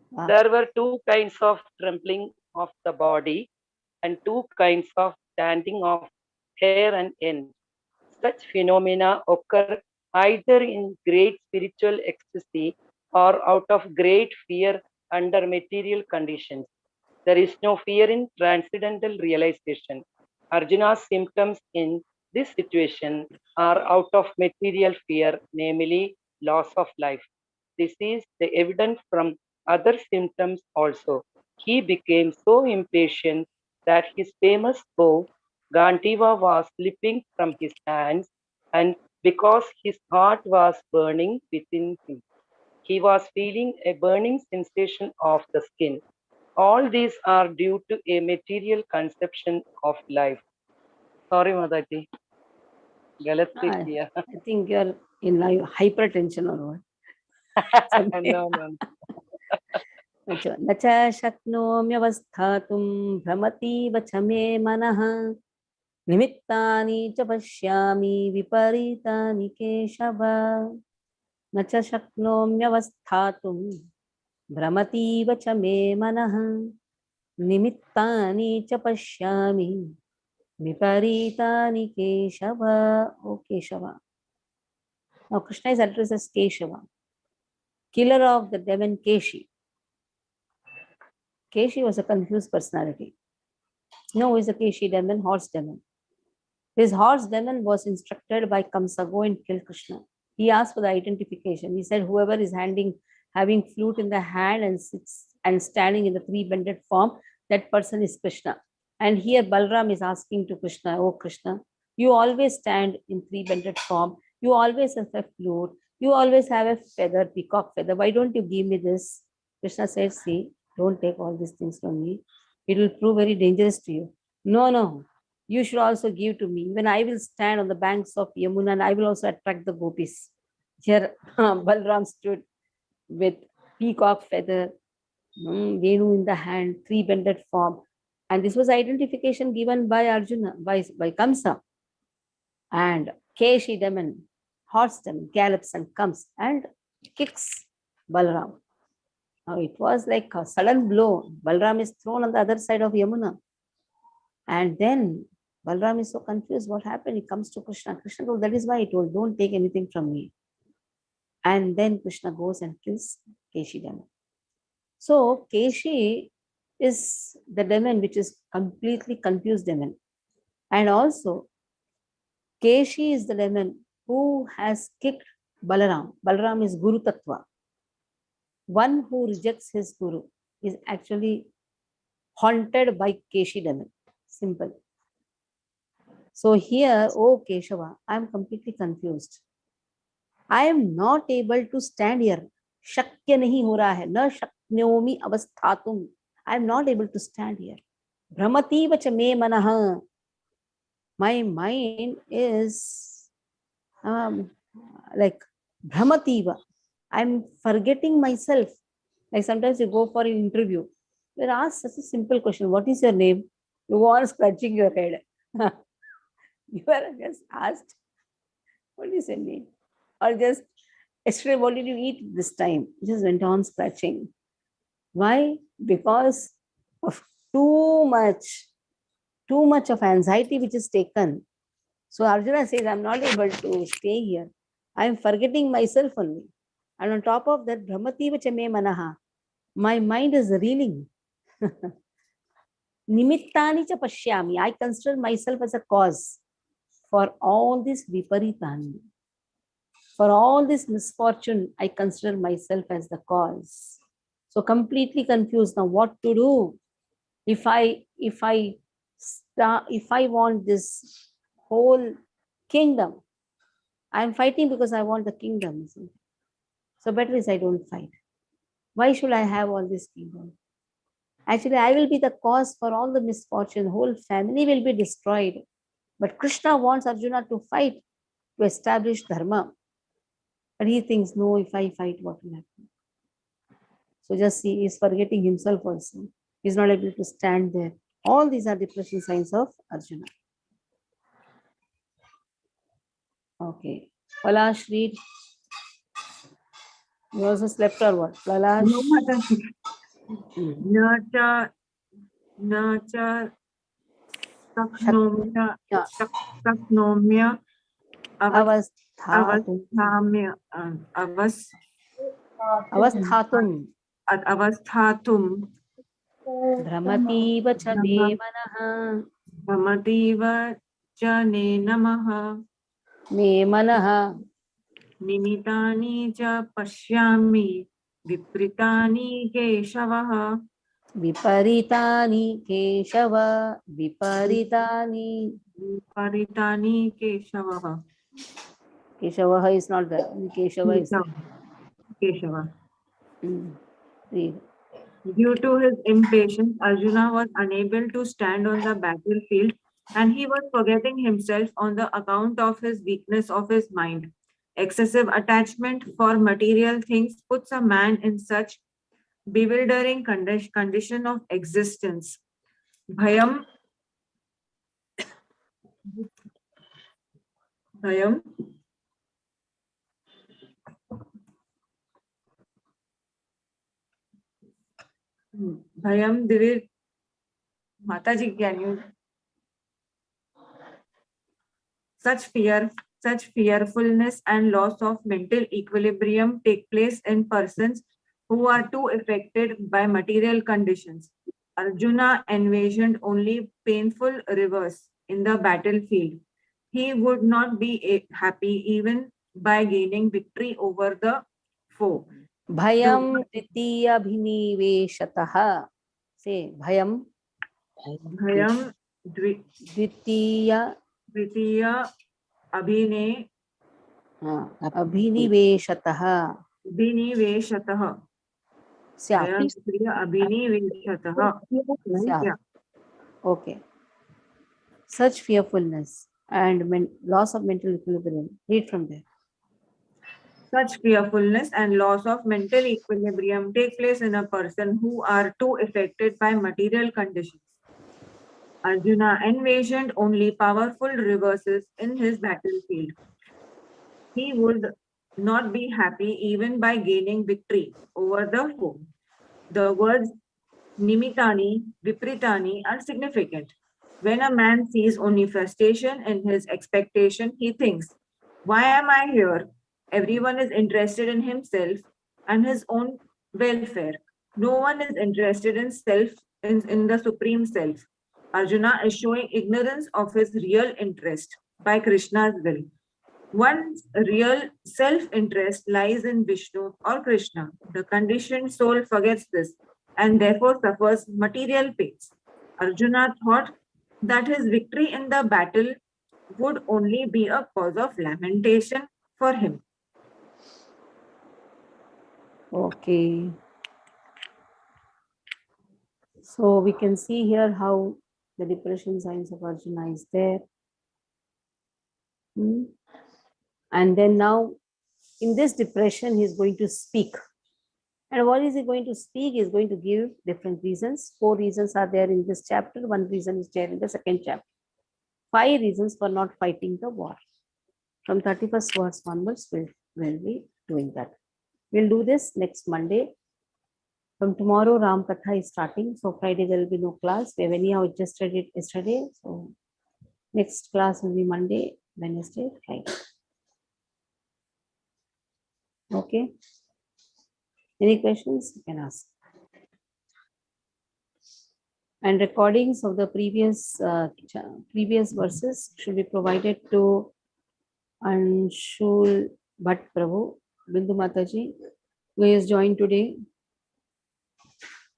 Wow. There were two kinds of trembling of the body and two kinds of standing of hair and end. Such phenomena occur either in great spiritual ecstasy or out of great fear under material conditions. There is no fear in transcendental realization. Arjuna's symptoms in this situation are out of material fear, namely loss of life. This is the evident from other symptoms also. He became so impatient that his famous bow, Gantiva, was slipping from his hands, and because his heart was burning within him, he was feeling a burning sensation of the skin. All these are due to a material conception of life. Sorry, Mataji. Galat लिख दिया. I think you're in hypertension or what? No, no. अच्छा, न च शक्नोम्यवस्थातुं भ्रमतीव च मे मनः निमित्तानि च पश्यामि विपरीतानि केशव न च शक्नोम्यवस्थातुं भ्रमतीव च मे मनः निमित्तानि च पश्यामि विपरीतानि Keshav. O Keshava. Now Krishna is addressed as Keshava, killer of the demon Keshi. Keshi was a confused personality. No, he's a Keshi demon, horse demon. His horse demon was instructed by Kamsa, go and kill Krishna. He asked for the identification. He said, whoever is having flute in the hand and sits and standing in the three-bended form, that person is Krishna. And here Balram is asking to Krishna, oh Krishna, you always stand in three-bended form. You always have a flute. You always have a feather, peacock feather. Why don't you give me this? Krishna said, see, don't take all these things from me. It will prove very dangerous to you. No. You should also give to me. When I will stand on the banks of Yamuna and I will also attract the gopis. Here Balram stood with peacock feather, Venu in the hand, three-bended form. And this was identification given by Arjuna, by Kamsa. And Keshi demon, horse demon, gallops and comes and kicks Balram. Now it was like a sudden blow. Balram is thrown on the other side of Yamuna. And then Balram is so confused. What happened? He comes to Krishna. Krishna told, that is why I told, don't take anything from me. And then Krishna goes and kills Keshi demon. So Keshi is the demon which is completely confused demon. And also Keshi is the demon who has kicked Balaram. Balaram is Guru Tattva. One who rejects his Guru is actually haunted by Keshi demon. Simple. So here, oh Keshava, I am completely confused. I am not able to stand here. Shakya nahi ho raha hai. Na shaknyomi avasthatum. I am not able to stand here. Brahmati vacha me manaha. My mind is like Brahmativa. I'm forgetting myself. Like sometimes you go for an interview. You're asked such a simple question. What is your name? You go on scratching your head. You are just asked, what is your name? Or just, yesterday, what did you eat this time? Just went on scratching. Why? Because of too much of anxiety which is taken. So Arjuna says, I'm not able to stay here. I'm forgetting myself only. And on top of that, Brahmati vacha me manaha. My mind is reeling. Nimittani cha pashyami. I consider myself as a cause for all this viparitani. For all this misfortune, I consider myself as the cause. So completely confused now what to do. If I want this whole Kingdom. I'm fighting because I want the kingdom. So better is I don't fight. Why should I have all this kingdom? Actually, I will be the cause for all the misfortune. Whole family will be destroyed. But Krishna wants Arjuna to fight to establish dharma. But he thinks, no, if I fight, what will happen? So just see, he's forgetting himself also. He's not able to stand there. All these are depression signs of Arjuna. Okay. Palash, read. You also slept or what? Palash? No, Mataji. Nacha Saknomya Saknomya Avasthatum. Avasthatum Brahmativa cha me manaha. Brahmativa cha ne namaha Me manaha. Nimitani cha pashyami Vipritani keshavaha Viparitani Keshava. Viparitani. Viparitani keshavaha Keshava is not there. Keshava is there. Keshava. Read. Due to his impatience, Arjuna was unable to stand on the battlefield and he was forgetting himself on the account of his weakness of his mind. Excessive attachment for material things puts a man in such bewildering condition of existence. Bhayam Divir Mataji, can you? Such fearfulness and loss of mental equilibrium take place in persons who are too affected by material conditions. Arjuna envisioned only painful reverse in the battlefield. He would not be happy even by gaining victory over the foe. Bhayam Dvitiya Bhiniveshataha. Say Bhayam. Bhayam Dvitiya Abhine Abhiniveshataha. Abhiniveshataha. Okay. Such fearfulness and loss of mental equilibrium. Read from there. Such fearfulness and loss of mental equilibrium take place in a person who are too affected by material conditions. Arjuna envisioned only powerful reverses in his battlefield. He would not be happy even by gaining victory over the foe. The words nimitani, vipritani are significant. When a man sees only frustration in his expectation, he thinks, why am I here? Everyone is interested in himself and his own welfare. No one is interested in in the supreme self. Arjuna is showing ignorance of his real interest by Krishna's will. One's real self-interest lies in Vishnu or Krishna. The conditioned soul forgets this and therefore suffers material pains. Arjuna thought that his victory in the battle would only be a cause of lamentation for him. Okay. So we can see here how the depression signs of Arjuna is there. And then now in this depression, he is going to speak. And what is he going to speak? He is going to give different reasons. 4 reasons are there in this chapter. 1 reason is there in the second chapter. 5 reasons for not fighting the war. From 31st verse onwards, we'll be doing that. We'll do this next Monday. From tomorrow, Ram Katha is starting. So Friday, there will be no class. We have anyhow just read it yesterday. So next class will be Monday, Wednesday, Friday. Okay. Any questions you can ask. And recordings of the previous verses should be provided to Anshul Bhatt Prabhu, Bindu Mataji, who has joined today.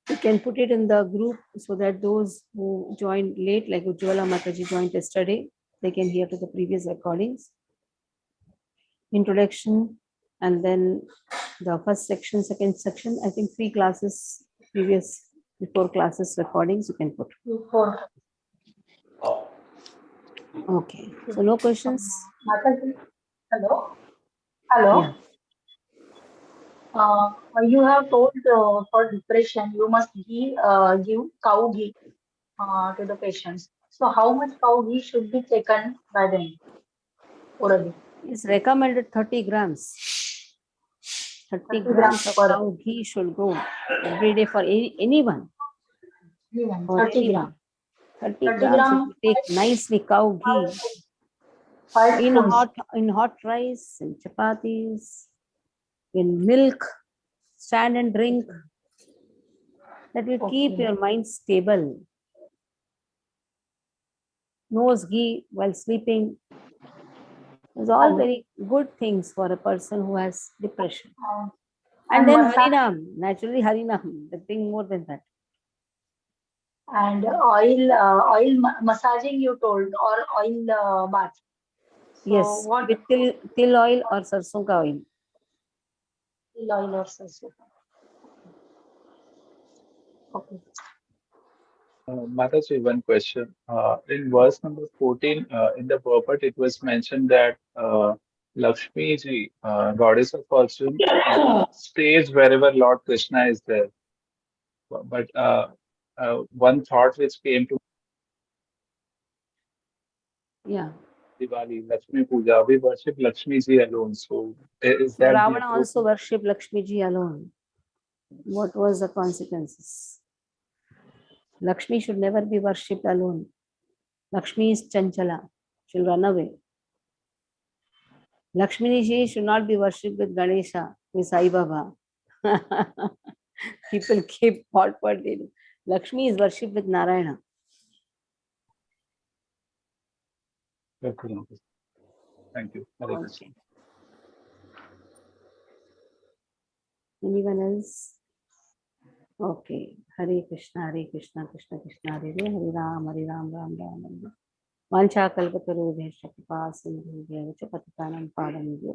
You can put it in the group so that those who joined late, like Ujjwala Mataji joined yesterday, they can hear to the previous recordings. Introduction, and then the first section, second section. I think 3 classes, previous 4 classes recordings you can put. Okay, so no questions? Mataji, hello? Hello? Yeah. You have told for depression, you must give cow ghee to the patients. So how much cow ghee should be taken by them orally? It's recommended 30 grams. 30 grams of cow ghee should go every day for anyone. For 30 anyone. grams. 30 30 grams. If grams. you take nicely cow ghee 5 in spoons. hot rice, in chapatis, in milk, stand and drink. That will keep your mind stable. Nose ghee while sleeping. It's all very good things for a person who has depression. And then Harinam, naturally Harinam, nothing more than that. And oil massaging you told, or oil bath. So Yes, what with til oil or sarson ka oil. til oil or sarson? Okay. Mataji, one question. In verse number 14, in the purport, it was mentioned that Lakshmi ji, goddess of fortune, stays wherever Lord Krishna is there. But one thought which came to Diwali, Lakshmi Puja, we worship Lakshmi ji alone. So is So that the Ravana also appropriate? worshipped Lakshmi ji alone. What was the consequences? Lakshmi should never be worshipped alone. Lakshmi is chanchala, she'll run away. Lakshmi ji should not be worshipped with Ganesha, with Sai Baba. People keep what they do. Lakshmi is worshipped with Narayana. Okay. Thank you. Hare Krishna. Okay. Anyone else? Okay. Hare Krishna, Krishna Krishna, Hare Hare, Hare Ram, Ram Ram, Hare Hare. Vancha kalpatarubhesha kripa sindhubhya cha patitanam pavanebhyo